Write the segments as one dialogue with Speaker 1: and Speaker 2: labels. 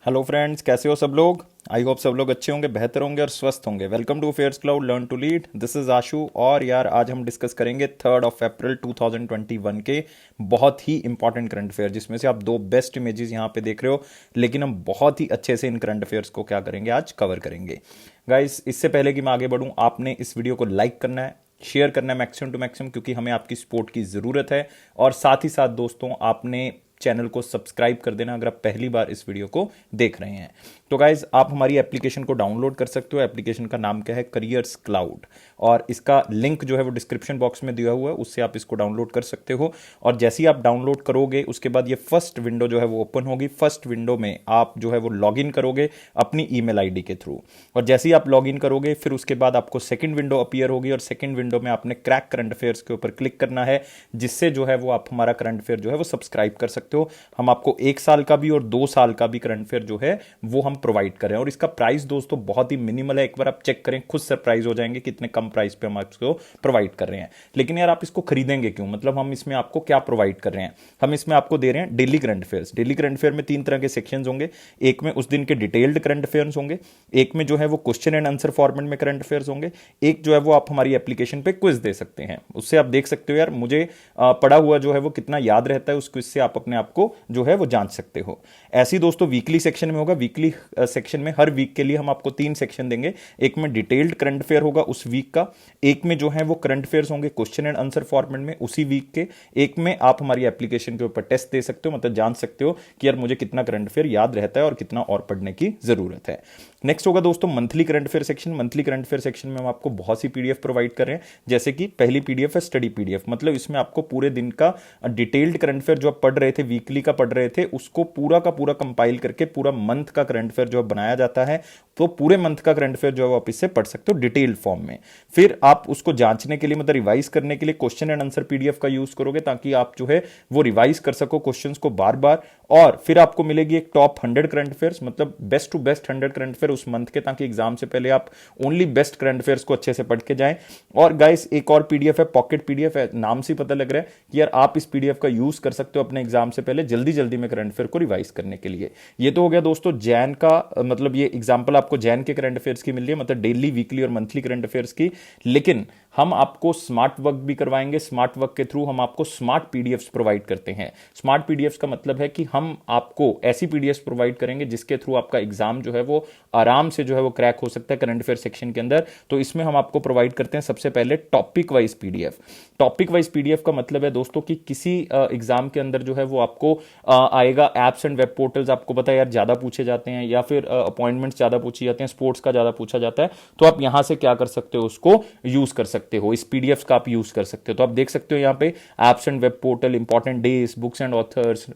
Speaker 1: Hello friends, कैसे हो सब लोग। आई होप सब लोग अच्छे होंगे, बेहतर होंगे और स्वस्थ होंगे। Welcome to fares cloud learn to lead. This is Ashu. और यार आज हम डिस्कस करेंगे 3 अप्रैल 2021 के बहुत ही इंपॉर्टेंट करंट अफेयर, जिसमें से आप दो बेस्ट इमेजेस यहाँ पे देख रहे हो। लेकिन हम बहुत ही अच्छे से इन करंट अफेयर्स को क्या करेंगे, आज कवर करेंगे। गाइस, इससे पहले कि मैं आगे बढ़ूँ, आपने इस वीडियो को लाइक करना है, शेयर करना है मैक्सिमम टू मैक्सिमम, क्योंकि हमें आपकी सपोर्ट की ज़रूरत है। और साथ ही साथ दोस्तों, आपने चैनल को सब्सक्राइब कर देना अगर आप पहली बार इस वीडियो को देख रहे हैं। तो गाइज, आप हमारी एप्लीकेशन को डाउनलोड कर सकते हो। एप्लीकेशन का नाम क्या है, करियर्स क्लाउड। और इसका लिंक जो है वो डिस्क्रिप्शन बॉक्स में दिया हुआ है, उससे आप इसको डाउनलोड कर सकते हो। और जैसे ही आप डाउनलोड करोगे उसके बाद ये फर्स्ट विंडो जो है वो ओपन होगी। फर्स्ट विंडो में आप जो है वो लॉग इन करोगे अपनी ईमेल आईडी के थ्रू। और जैसे ही आप लॉग इन करोगे फिर उसके बाद आपको सेकंड विंडो अपीयर होगी, और सेकंड विंडो में आपने क्रैक करंट अफेयर्स के ऊपर क्लिक करना है, जिससे जो है वो आप हमारा करंट अफेयर जो है वो सब्सक्राइब कर सकते हो। हम आपको 1 साल का भी और 2 साल का भी करंट अफेयर जो है वो हम प्रोवाइड कर रहे हैं। और इसका प्राइस दोस्तों बहुत ही मिनिमल है। एक बार आप चेक करें, खुद सरप्राइज हो जाएंगे कितने कम प्राइस पे हम आपको प्रोवाइड कर रहे हैं। लेकिन यार, आप इसको खरीदेंगे क्यों, मतलब हम इसमें आपको क्या प्रोवाइड कर रहे हैं। हम इसमें आपको दे रहे हैं daily current affairs. Daily current affair में 3 तरह के सेक्शंस होंगे। एक में उस दिन के डिटेल्ड करंट अफेयर्स होंगे, एक में जो है वो क्वेश्चन एंड आंसर फॉर्मेट में करंट अफेयर्स होंगे, एक जो है वो आप हमारी एप्लीकेशन पे क्विज दे सकते हैं। उससे आप देख सकते हो यार, मुझे पढ़ा हुआ जो है वो कितना याद रहता है, उस क्विज से आप अपने आप को जो है वो जांच सकते हो। ऐसे ही दोस्तों वीकली सेक्शन में होगा। वीकली सेक्शन में हर वीक के लिए हम आपको 3 सेक्शन देंगे। एक में डिटेल्ड करंट अफेयर होगा उस वीक का, एक में जो है वो करंट अफेयर्स होंगे क्वेश्चन एंड आंसर फॉर्मेट में उसी वीक के, एक में आप हमारी एप्लीकेशन के ऊपर टेस्ट दे सकते हो, मतलब जान सकते हो कि यार मुझे कितना करंट अफेयर याद रहता है और कितना और पढ़ने की जरूरत है। नेक्स्ट होगा दोस्तों monthly current affair section. Monthly current affair section में हम आपको बहुत सी पीडीएफ प्रोवाइड कर रहे हैं। जैसे कि पहली पीडीएफ है स्टडी पीडीएफ, मतलब इसमें आपको पूरे दिन का डिटेल्ड करंट अफेयर जो आप पढ़ रहे थे, वीकली का पढ़ रहे थे, उसको पूरा का पूरा कंपाइल करके पूरा मंथ का करंट अफेयर जो बनाया जाता है। तो पूरे मंथ का करंट अफेयर जो है आप इससे पढ़ सकते हो डिटेल्ड फॉर्म में। फिर आप उसको जांचने के लिए, मतलब रिवाइज करने के लिए क्वेश्चन एंड आंसर पीडीएफ का यूज करोगे, ताकि आप जो है वो रिवाइज कर सको क्वेश्चंस को बार बार। और फिर आपको मिलेगी एक टॉप 100 करंट अफेयर्स, मतलब best to best 100 current affair उस मंथ के, ताकि एग्जाम से पहले आप ओनली बेस्ट करंट अफेयर्स को अच्छे से पढ़ के जाएं। और गाइस, एक और पीडीएफ है, पॉकेट पीडीएफ है। नाम से पता लग रहा है कि यार आप इस पीडीएफ का यूज कर सकते हो अपने एग्जाम से पहले जल्दी जल्दी में करंट अफेयर को रिवाइज करने के लिए। ये तो हो गया दोस्तों जैन का, मतलब ये एग्जांपल आपको जैन के करंट अफेयर्स की मिल रही है, मतलब डेली, वीकली और मंथली करंट अफेयर्स की। लेकिन हम आपको स्मार्ट वर्क भी करवाएंगे। स्मार्ट वर्क के थ्रू हम आपको स्मार्ट पीडीएफ्स प्रोवाइड करते हैं। स्मार्ट पीडीएफ्स का मतलब है कि हम आपको ऐसी पीडीएफ्स प्रोवाइड करेंगे जिसके थ्रू आपका एग्जाम जो है वो आराम से जो है वो क्रैक हो सकता है करंट अफेयर सेक्शन के अंदर। तो इसमें हम आपको प्रोवाइड करते हैं सबसे पहले topic wise PDF. Topic wise PDF का मतलब है दोस्तों कि किसी एग्जाम के अंदर जो है वो आपको आएगा एप्स एंड वेब पोर्टल्स, आपको पता है यार ज्यादा पूछे जाते हैं, या फिर अपॉइंटमेंट्स ज्यादा पूछे जाते हैं, स्पोर्ट्स का ज्यादा पूछा जाता है। तो आप यहां से क्या कर सकते हो, उसको यूज कर सकते हो, इस पीडीएफ का आप यूज कर सकते हो। तो आप देख सकते हो यहाँ पे apps and web portal, important days, books and authors,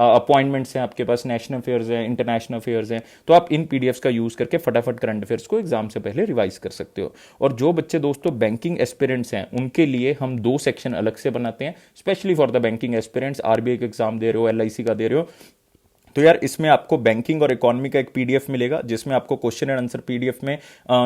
Speaker 1: appointments हैं आपके पास, नेशनल अफेयर्स हैं, इंटरनेशनल अफेयर्स हैं। तो आप इन पीडीएफ्स का यूज करके फटाफट करंट अफेयर्स को एग्जाम से पहले रिवाइज कर सकते हो। और जो बच्चे दोस्तों बैंकिंग एस्पिरेंट्स हैं, उनके लिए हम 2 सेक्शन अलग से बनाते हैं, specially for the banking aspirants. RBI का एग्जाम दे रहे हो, एलआईसी का दे रहे हो, तो यार इसमें आपको बैंकिंग और इकोनॉमी का एक पीडीएफ मिलेगा, जिसमें आपको क्वेश्चन एंड आंसर पीडीएफ में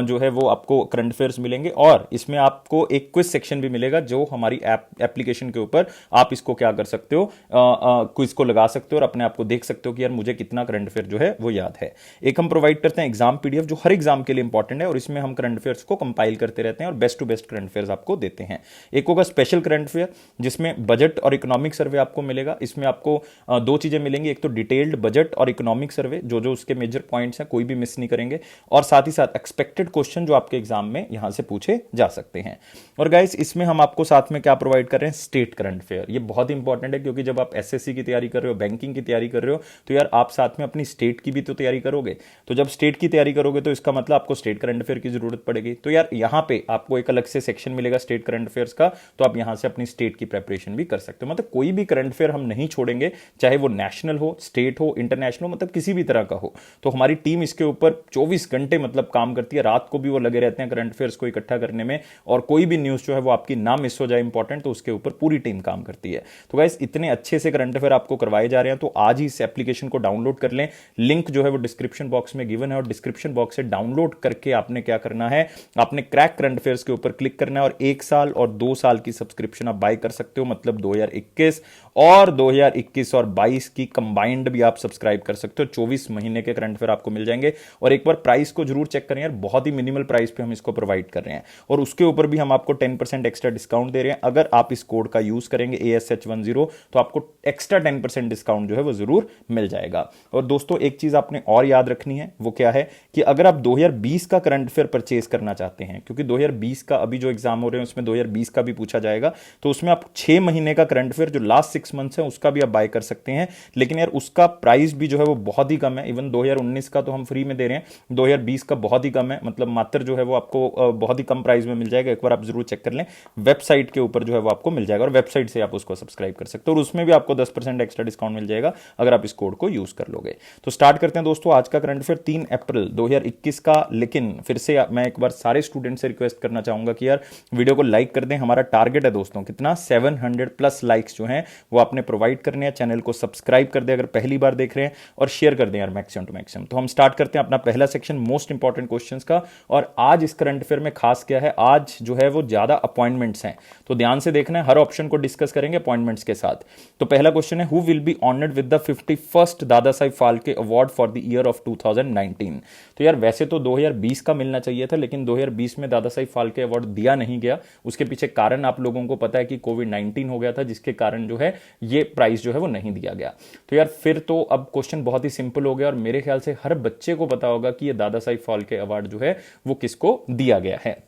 Speaker 1: जो है वो आपको करंट अफेयर्स मिलेंगे। और इसमें आपको एक क्विज सेक्शन भी मिलेगा, जो हमारी एप्लीकेशन के ऊपर आप इसको क्या कर सकते हो, क्विज को लगा सकते हो और अपने आप को देख सकते हो कि यार मुझे कितना करंट अफेयर जो है वो याद है। एक हम प्रोवाइड करते हैं एग्जाम पीडीएफ, जो हर एग्जाम के लिए इंपॉर्टेंट है, और इसमें हम करंट अफेयर्स को कंपाइल करते रहते हैं और best to best current affairs आपको देते हैं। एक होगा स्पेशल करंट अफेयर, जिसमें बजट और इकोनॉमिक सर्वे आपको मिलेगा। इसमें आपको 2 चीजें मिलेंगी, एक तो डिटेल्ड बजट और इकोनॉमिक सर्वे, जो जो उसके मेजर पॉइंट्स हैं कोई भी मिस नहीं करेंगे, और साथ ही साथ एक्सपेक्टेड क्वेश्चन जो आपके एग्जाम में यहां से पूछे जा सकते हैं। और गाइस, इसमें हम आपको साथ में क्या प्रोवाइड कर रहे हैं, स्टेट करंट अफेयर। ये बहुत इंपॉर्टेंट है, क्योंकि जब आप एसएससी की तैयारी कर रहे हो, बैंकिंग की तैयारी कर रहे हो, तो यार आप साथ में अपनी स्टेट की भी तो तैयारी करोगे। तो जब स्टेट की तैयारी करोगे तो इसका मतलब आपको स्टेट करंट अफेयर की जरूरत पड़ेगी। तो यार यहां पे आपको एक अलग से सेक्शन मिलेगा स्टेट करंट अफेयर्स का, तो आप यहां से अपनी स्टेट की प्रेपरेशन भी कर सकते हो। मतलब कोई भी करंट अफेयर हम नहीं छोड़ेंगे, चाहे वो नेशनल हो, स्टेट हो, इंटरनेशनल हो, मतलब किसी भी तरह का हो। तो हमारी टीम इसके ऊपर 24 घंटे मतलब काम करती है, रात को भी वो लगे रहते हैं करंट अफेयर्स को इकट्ठा करने में, और कोई भी न्यूज जो है वो आपकी ना मिस हो जाए इंपॉर्टेंट, तो उसके ऊपर पूरी टीम काम करती है। तो गाइस, इतने अच्छे से करंट अफेयर आपको करवाए जा रहे हैं, तो आज ही इस एप्लीकेशन को डाउनलोड कर लें। लिंक जो है वो डिस्क्रिप्शन बॉक्स में गिवन है, और डिस्क्रिप्शन बॉक्स से डाउनलोड करके आपने क्या करना है, आपने क्रैक करंट अफेयर्स के ऊपर क्लिक करना है, और 1 साल और 2 साल की सब्सक्रिप्शन आप बाय कर सकते हो, मतलब 2021 और 2021 और 22 की कंबाइंड भी आप सब्सक्राइब कर सकते हो। 24 महीने के करंट अफेयर आपको मिल जाएंगे। और एक बार प्राइस को जरूर चेक करें यार, बहुत ही मिनिमल प्राइस पे हम इसको प्रोवाइड कर रहे हैं, और उसके ऊपर भी हम आपको 10% एक्स्ट्रा डिस्काउंट दे रहे हैं। अगर आप इस कोड का यूज करेंगे ASH10, तो आपको एक्स्ट्रा 10% डिस्काउंट जो है वो जरूर मिल जाएगा। और दोस्तों एक चीज आपने और याद रखनी है, वो क्या है कि अगर आप 2020 का करंट अफेयर परचेज करना चाहते हैं, क्योंकि 2020 का अभी जो एग्जाम हो रहे हैं उसमें 2020 का भी पूछा जाएगा, तो उसमें आप 6 महीने का करंट अफेयर जो लास्ट 6 मंथ्स है उसका भी आप बाय कर सकते हैं। लेकिन यार उसका प्राइस भी जो है वो बहुत ही कम है। इवन 2019 का तो हम फ्री में दे रहे हैं, 2020 का बहुत ही कम है, मतलब मात्र जो है वो आपको बहुत ही कम प्राइस में मिल जाएगा। एक बार आप जरूर चेक कर लें, वेबसाइट के ऊपर जो है वो आपको मिल जाएगा, और वेबसाइट से आप उसको सब्सक्राइब कर सकते हो, और उसमें भी आपको 10% एक्स्ट्रा डिस्काउंट मिल जाएगा अगर आप इस कोड को यूज कर लोगे। तो स्टार्ट करते हैं दोस्तों आज का करंट अफेयर 3 अप्रैल 2021 का। लेकिन फिर से मैं एक बार सारे स्टूडेंट से रिक्वेस्ट करना चाहूंगा कि यार वीडियो को लाइक कर दें। हमारा टारगेट है दोस्तों कितना, 700 प्लस लाइक्स जो हैं वो आपने प्रोवाइड करने हैं। चैनल को सब्सक्राइब कर दें अगर पहली बार देख रहे हैं, और शेयर कर दें यार मैक्सिमम टू मैक्सिमम। तो हम स्टार्ट करते हैं अपना पहला सेक्शन मोस्ट इंपॉर्टेंट क्वेश्चंस का। और आज इस करंट अफेयर में खास क्या है, आज जो है वो ज्यादा अपॉइंटमेंट्स हैं, तो ध्यान से देखना है, हर ऑप्शन को डिस्कस करेंगे अपॉइंटमेंट्स के साथ। तो पहला क्वेश्चन है, who will be honoured with the 51st दादा Sahib Phalke award for the year of 2019। तो यार वैसे तो 2020 का मिलना चाहिए था, लेकिन 2020 में दादा साहिब फाल्के अवार्ड दिया नहीं गया। उसके पीछे कारण आप लोगों को पता है कि कोविड-19 हो गया था, जिसके कारण जो है ये प्राइस जो है वो नहीं दिया गया। तो यार फिर तो अब क्वेश्चन बहुत ही सिंपल हो गया, और मेरे ख्याल से हर बच्चे को पता होगा कि ये दादा साहिब फाल्के अवार्ड जो है वो किसको दिया गया है।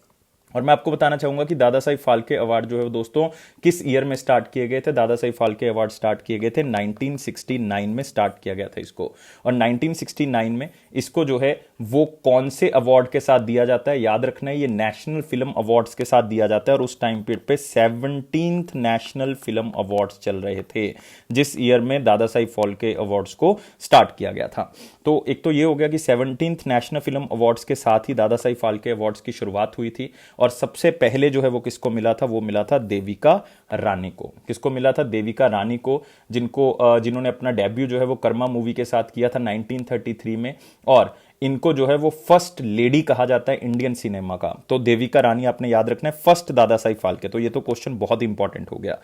Speaker 1: और मैं आपको बताना चाहूंगा कि दादा साहिब फाल्के अवार्ड जो है दोस्तों किस ईयर में स्टार्ट किए गए थे। दादा साहिब फाल्के अवार्ड स्टार्ट किए गए थे 1969 में स्टार्ट किया गया था इसको। और 1969 में इसको जो है वो कौन से अवार्ड के साथ दिया जाता है, याद रखना है, ये नेशनल फिल्म अवार्ड्स के साथ दिया जाता है। और उस टाइम पीरियड पे 17th नेशनल फिल्म अवार्ड्स चल रहे थे, जिस ईयर में दादा साहिब फाल्के अवार्ड्स को स्टार्ट किया गया था। तो एक तो ये हो गया कि 17th नेशनल फिल्म अवार्ड्स के साथ ही दादा साहिब फाल्के अवार्ड्स की शुरुआत हुई थी। और सबसे पहले जो है वो किसको मिला था, वो मिला था देविका रानी को। किसको मिला था, देविका रानी को, जिन्होंने अपना डेब्यू जो है वो कर्मा मूवी के साथ किया था 1933 में। और इनको जो है वो फर्स्ट लेडी कहा जाता है इंडियन सिनेमा का। तो देविका रानी आपने याद रखना है, फर्स्ट दादा साहिब फाल्के। तो ये तो क्वेश्चन बहुत इंपॉर्टेंट हो गया।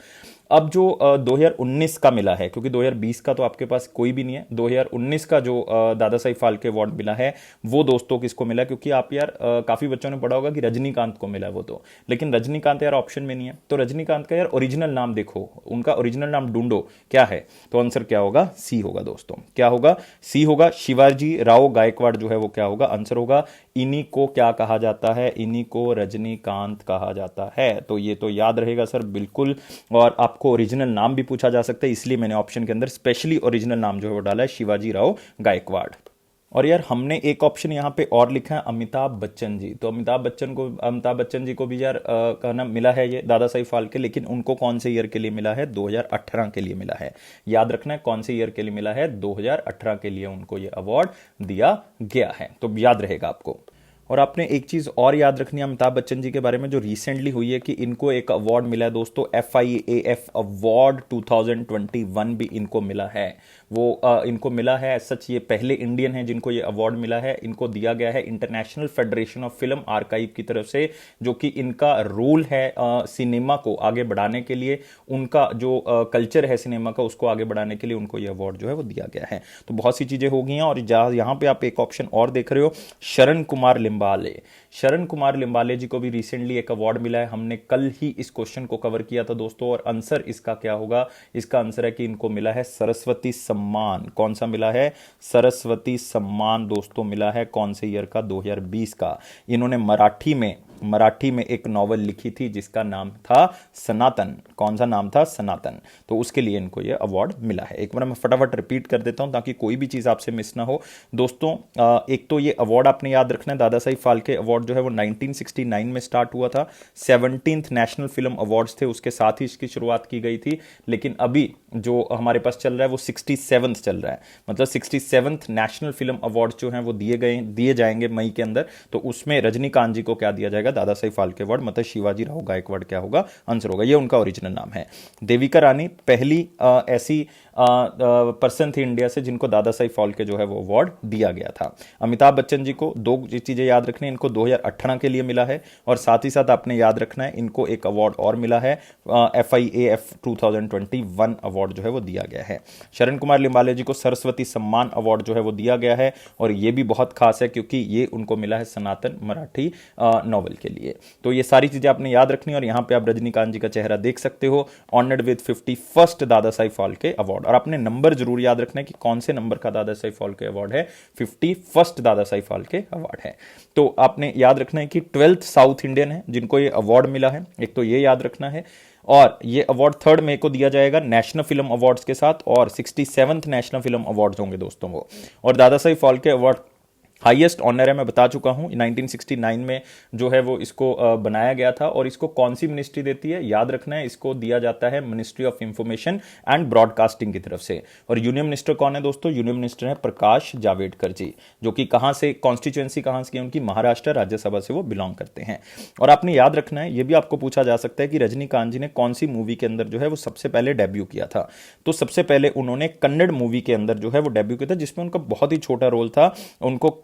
Speaker 1: अब जो 2019 का मिला है, क्योंकि 2020 का तो आपके पास कोई भी नहीं है, 2019 का जो दादा साहिब फाल्के अवार्ड मिला है वो दोस्तों किसको मिला है, क्योंकि आप यार काफी बच्चों ने पढ़ा होगा कि रजनीकांत को मिला है वो तो, लेकिन रजनीकांत यार ऑप्शन में नहीं है। तो रजनीकांत का यार ओरिजिनल नाम देखो, उनका ओरिजिनल नाम ढूंढो क्या है, तो आंसर क्या होगा, सी होगा दोस्तों। क्या होगा, सी होगा। शिवाजी राव गायकवाड़ जो है वो क्या होगा, आंसर होगा। इन्हीं को क्या कहा जाता है, इन्हीं को रजनीकांत कहा जाता है। तो ये तो याद रहेगा सर बिल्कुल। और आपको ओरिजिनल नाम भी पूछा जा सकता है, इसलिए मैंने ऑप्शन के अंदर स्पेशली ओरिजिनल नाम जो है वो डाला है, शिवाजी राव गायकवाड़। और यार हमने एक ऑप्शन यहाँ पे और लिखा है, अमिताभ बच्चन जी। तो अमिताभ बच्चन जी को भी यार कहना मिला है ये दादा साहिब फाल्के, लेकिन उनको कौन से ईयर के लिए मिला है, 2018 के लिए मिला है। याद रखना है कौन से ईयर के लिए मिला है, 2018 के लिए उनको ये अवार्ड दिया गया है। तो याद रहेगा आपको। और आपने एक चीज और याद रखनी है अमिताभ बच्चन जी के बारे में, जो रिसेंटली हुई है कि इनको एक अवार्ड मिला है दोस्तों, FIAF अवार्ड 2021 भी इनको मिला है। वो इनको मिला है, सच ये पहले इंडियन है जिनको ये अवार्ड मिला है। इनको दिया गया है international federation of film archive की तरफ से, जो कि इनका रोल है सिनेमा को आगे बढ़ाने के लिए, उनका जो कल्चर है सिनेमा का उसको आगे बढ़ाने के लिए उनको ये अवार्ड जो है वो दिया गया है। तो बहुत सी चीजें हो गई हैं। और यहाँ पे आप एक ऑप्शन और देख रहे हो, शरण कुमार लिम्बाले। शरण कुमार लिम्बाले जी को भी रिसेंटली एक अवार्ड मिला है। हमने कल ही इस क्वेश्चन को कवर किया था दोस्तों, और आंसर इसका क्या होगा, इसका आंसर है कि इनको मिला है सरस्वती सम्मान। कौन सा मिला है, सरस्वती सम्मान दोस्तों मिला है कौन से ईयर का, 2020 का। इन्होंने मराठी में एक नॉवल लिखी थी जिसका नाम था सनातन। कौन सा नाम था, सनातन। तो उसके लिए इनको यह अवार्ड मिला है। एक बार मैं फटाफट रिपीट कर देता हूं ताकि कोई भी चीज आपसे मिस ना हो दोस्तों। एक तो ये अवार्ड आपने याद रखना है, दादा साहिब फाल्के अवार्ड जो है वो 1969 में स्टार्ट हुआ था। 17th नेशनल फिल्म अवार्ड्स थे, उसके साथ ही इसकी शुरुआत की गई थी। लेकिन अभी जो हमारे पास चल रहा है वो 67th चल रहा है, मतलब 67th नेशनल फिल्म अवार्ड जो हैं वो दिए जाएंगे मई के अंदर। तो उसमें रजनीकांत जी को क्या दिया जाएगा, दादा साहिब फाल्के अवार्ड, मतलब शिवाजी राव गायकवाड़ क्या होगा, आंसर होगा। ये उनका ओरिजिनल नाम है। देविका रानी पहली ऐसी पर्सन थे इंडिया से जिनको दादा साहिब फाल्के जो है वो अवार्ड दिया गया था। अमिताभ बच्चन जी को दो चीजें याद रखनी है, इनको 2018 के लिए मिला है और साथ ही साथ आपने याद रखना है इनको एक अवार्ड और मिला है, FIAF 2021 अवार्ड जो है वो दिया गया है। शरण कुमार लिम्बाले जी को सरस्वती सम्मान अवार्ड जो है वो दिया गया है और ये भी बहुत खास है क्योंकि ये उनको मिला है सनातन मराठी नॉवल के लिए। तो ये सारी चीजें आपने याद रखनी और यहां पे आप रजनीकांत जी का चेहरा देख सकते हो, ऑनर्ड विद 51st दादा साहिब फाल्के अवार्ड। और आपने नंबर जरूर याद रखना है कि कौन से नंबर का दादा साहिब फाल्के अवार्ड है, 51st दादा साहिब फाल्के अवार्ड है। तो आपने याद रखना है कि 12th साउथ इंडियन है जिनको ये अवार्ड मिला है, एक तो ये याद रखना है। और ये अवार्ड 3 मई को दिया जाएगा नेशनल फिल्म अवार्ड्स के साथ और 67th नेशनल फिल्म अवार्ड्स होंगे दोस्तों वो। और Dadasaheb Phalke award highest honour है, मैं बता चुका हूं 1969 में जो है वो इसको बनाया गया था। और इसको कौन सी मिनिस्ट्री देती है, याद रखना है, इसको दिया जाता है ministry of information and broadcasting की तरफ से। और यूनियन मिनिस्टर कौन है दोस्तों, यूनियन मिनिस्टर है प्रकाश जावड़ेकर जी, जो कि कहां से, कॉन्स्टिट्यूएंसी कहां से, उनकी महाराष्ट्र राज्यसभा से वो बिलोंग करते हैं। और आपने याद रखना है, ये भी आपको पूछा जा सकता है कि रजनीकांत जी ने कौन सी मूवी के अंदर जो है वो सबसे पहले डेब्यू किया था। तो सबसे पहले उन्होंने कन्नड़ मूवी के अंदर जो है वो डेब्यू किया था, जिसमें उनका बहुत ही छोटा रोल था।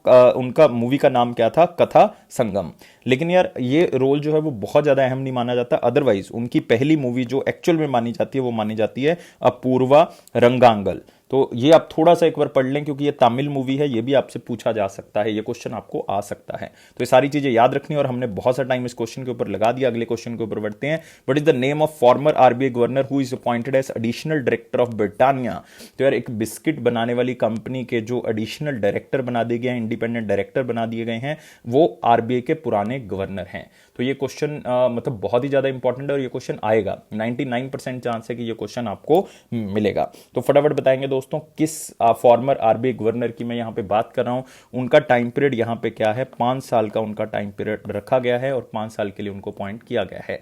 Speaker 1: उनका मूवी का नाम क्या था, कथा संगम। लेकिन यार ये रोल जो है वो बहुत ज्यादा अहम नहीं माना जाता। अदरवाइज उनकी पहली मूवी जो एक्चुअल में मानी जाती है वो मानी जाती है अपूर्वा रंगांगल। तो ये आप थोड़ा सा एक बार पढ़ लें क्योंकि ये तमिल मूवी है, ये भी आपसे पूछा जा सकता है, ये क्वेश्चन आपको आ सकता है। तो ये सारी चीजें याद रखनी और हमने बहुत सा टाइम इस क्वेश्चन के ऊपर लगा दिया। अगले क्वेश्चन के ऊपर बढ़ते हैं। What is the name of former RBI governor who is appointed as additional director of Britannia. तो यार एक बिस्किट बनाने वाली कंपनी के जो एडिशनल डायरेक्टर बना दिए गए हैं, इंडिपेंडेंट डायरेक्टर बना दिए गए हैं, वो RBI के पुराने गवर्नर हैं। तो ये क्वेश्चन मतलब बहुत ही ज्यादा इंपॉर्टेंट है और ये क्वेश्चन आएगा, 99% चांस है कि ये क्वेश्चन आपको मिलेगा। तो फटाफट बताएंगे दोस्तों किस फॉर्मर RBI गवर्नर की मैं यहां पे बात कर रहा हूं। उनका टाइम पीरियड यहां पे क्या है, 5 साल का उनका टाइम पीरियड रखा गया है और 5 साल के लिए उनको अपॉइंट किया गया है।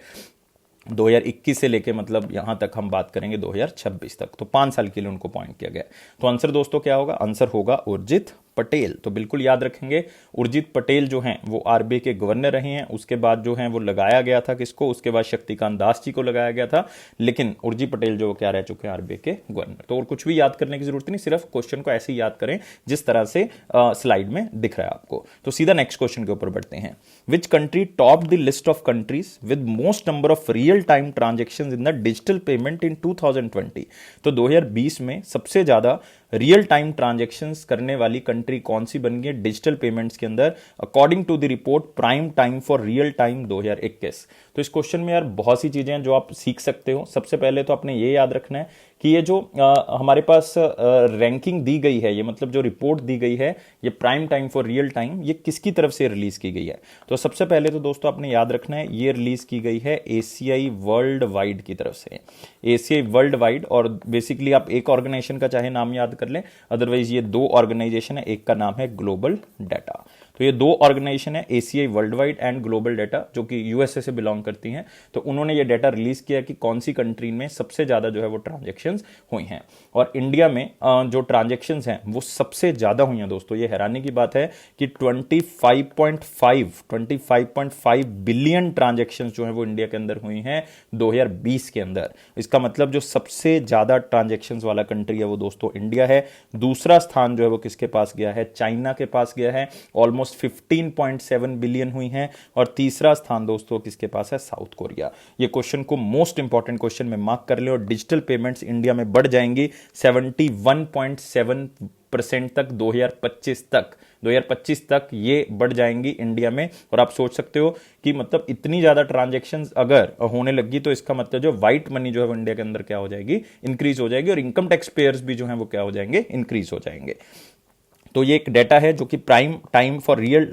Speaker 1: 2021 से लेके मतलब यहां तक हम बात करेंगे 2026 तक, तो 5 साल के लिए उनको अपॉइंट किया गया। तो आंसर दोस्तों क्या होगा, आंसर होगा उर्जित पटेल। तो बिल्कुल याद रखेंगे, उर्जित पटेल जो हैं वो RBI के गवर्नर रहे हैं। उसके बाद जो है वो लगाया गया था किसको, उसके बाद शक्तिकांत दास जी को लगाया गया था, लेकिन उर्जित पटेल जो क्या रह चुके हैं RBI के गवर्नर। तो और कुछ भी याद करने की जरूरत नहीं, सिर्फ क्वेश्चन को ऐसे ही याद करें जिस तरह से स्लाइड में दिख रहा है आपको। तो सीधा नेक्स्ट क्वेश्चन के ऊपर बढ़ते हैं। Which country top the list of countries with most number of real time transactions in the digital payment in 2020। तो 2020 में सबसे ज्यादा रियल टाइम ट्रांजैक्शंस करने वाली कंट्री कौन सी बन गई डिजिटल पेमेंट्स के अंदर, according to the report prime time for real time 2021। तो इस क्वेश्चन में यार बहुत सी चीजें हैं जो आप सीख सकते हो। सबसे पहले तो आपने ये याद रखना है कि ये जो हमारे पास रैंकिंग दी गई है, ये मतलब जो रिपोर्ट दी गई है, ये prime time for real time, ये किसकी तरफ से रिलीज की गई है। तो सबसे पहले तो दोस्तों आपने याद रखना है ये रिलीज की गई है ACI वर्ल्ड वाइड की तरफ से, ACI वर्ल्ड वाइड। और बेसिकली आप एक ऑर्गेनाइजेशन का चाहे नाम याद कर लें, अदरवाइज ये 2 ऑर्गेनाइजेशन है, एक का नाम है ग्लोबल डाटा। तो ये 2 ऑर्गेनाइजेशन है, ACI world wide and global data, जो कि USA से बिलोंग करती हैं। तो उन्होंने ये डाटा रिलीज किया कि कौन सी कंट्री में सबसे ज्यादा जो है वो ट्रांजैक्शंस हुई हैं। और इंडिया में जो ट्रांजैक्शंस हैं वो सबसे ज्यादा हुई हैं दोस्तों। ये हैरानी की बात है कि 25.5 बिलियन ट्रांजैक्शंस जो है वो इंडिया के अंदर हुई हैं 2020 के अंदर। इसका मतलब जो सबसे ज्यादा ट्रांजैक्शंस वाला कंट्री है वो दोस्तों इंडिया है। दूसरा स्थान जो है वो किसके पास गया है, चाइना के पास गया है, ऑलमोस्ट 15.7 बिलियन हुई हैं। और तीसरा स्थान दोस्तों किसके पास है, साउथ कोरिया। ये क्वेश्चन को मोस्ट इंपॉर्टेंट क्वेश्चन में मार्क कर ले। और डिजिटल पेमेंट्स इंडिया में बढ़ जाएंगी 71.7% तक 2025 तक ये बढ़ जाएंगी इंडिया में। और आप सोच सकते हो कि मतलब इतनी ज्यादा ट्रांजैक्शंस अगर होने लगी तो इसका मतलब जो व्हाइट मनी जो है वो इंडिया के अंदर क्या हो जाएगी, इंक्रीज हो जाएगी। और इनकम टैक्स पेयर्स भी जो है वो क्या हो जाएंगे, इंक्रीज हो जाएंगे। तो ये एक डाटा है जो कि prime time for real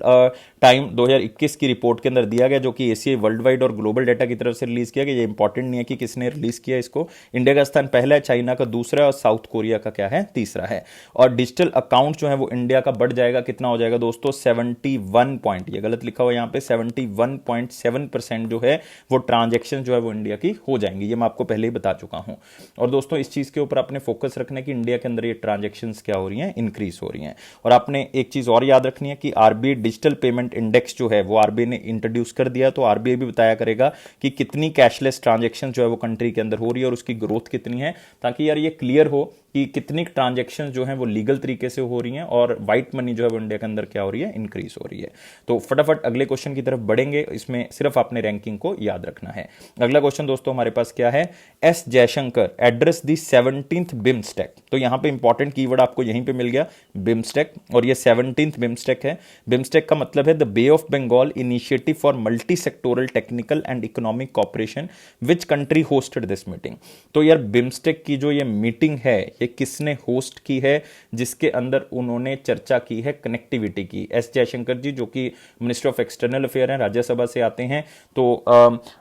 Speaker 1: time 2021 की रिपोर्ट के अंदर दिया गया, जो कि ACI वर्ल्ड वाइड और ग्लोबल डाटा की तरफ से रिलीज किया गया। ये इंपॉर्टेंट नहीं है कि किसने रिलीज किया इसको। इंडिया का स्थान पहला है, चाइना का दूसरा है और साउथ कोरिया का क्या है, तीसरा है। और डिजिटल अकाउंट जो है वो इंडिया का बढ़ जाएगा, कितना हो जाएगा दोस्तों, 71 पॉइंट, ये गलत लिखा हुआ यहाँ पे, 71.7% जो है वो ट्रांजेक्शन जो है वो इंडिया की हो जाएंगी। ये मैं आपको पहले ही बता चुका हूं। और दोस्तों इस चीज के ऊपर आपने फोकस रखना है कि इंडिया के अंदर ये ट्रांजेक्शन क्या हो रही हैं, इंक्रीज हो रही हैं। और आपने एक चीज और याद रखनी है कि RBI डिजिटल पेमेंट इंडेक्स जो है वो RBI ने इंट्रोड्यूस कर दिया। तो RBI भी बताया करेगा कि कितनी कैशलेस ट्रांजैक्शन जो है वो कंट्री के अंदर हो रही है और उसकी ग्रोथ कितनी है, ताकि यार ये क्लियर हो कि कितनी ट्रांजेक्शन जो है वो लीगल तरीके से हो रही हैं और व्हाइट मनी जो है वो इंडिया के अंदर क्या हो रही है, इंक्रीज हो रही है। तो फटाफट अगले क्वेश्चन की तरफ बढ़ेंगे, इसमें सिर्फ आपने रैंकिंग को याद रखना है। अगला क्वेश्चन दोस्तों हमारे पास क्या है, एस जयशंकर एड्रेस दी 17th बिम्स्टेक। तो यहां पे इंपॉर्टेंट कीवर्ड आपको यहीं पे मिल गया, बिम्स्टेक, और ये 17th बिम्स्टेक है। बिम्स्टेक का मतलब है the bay of Bengal initiative for multi sectoral technical and economic cooperation, which country hosted this meeting. तो यार बिम्स्टेक की जो ये मीटिंग है ये किसने होस्ट की है, जिसके अंदर उन्होंने चर्चा की है कनेक्टिविटी की। एस जयशंकर जी जो कि मिनिस्टर ऑफ एक्सटर्नल अफेयर हैं, राज्यसभा से आते हैं, तो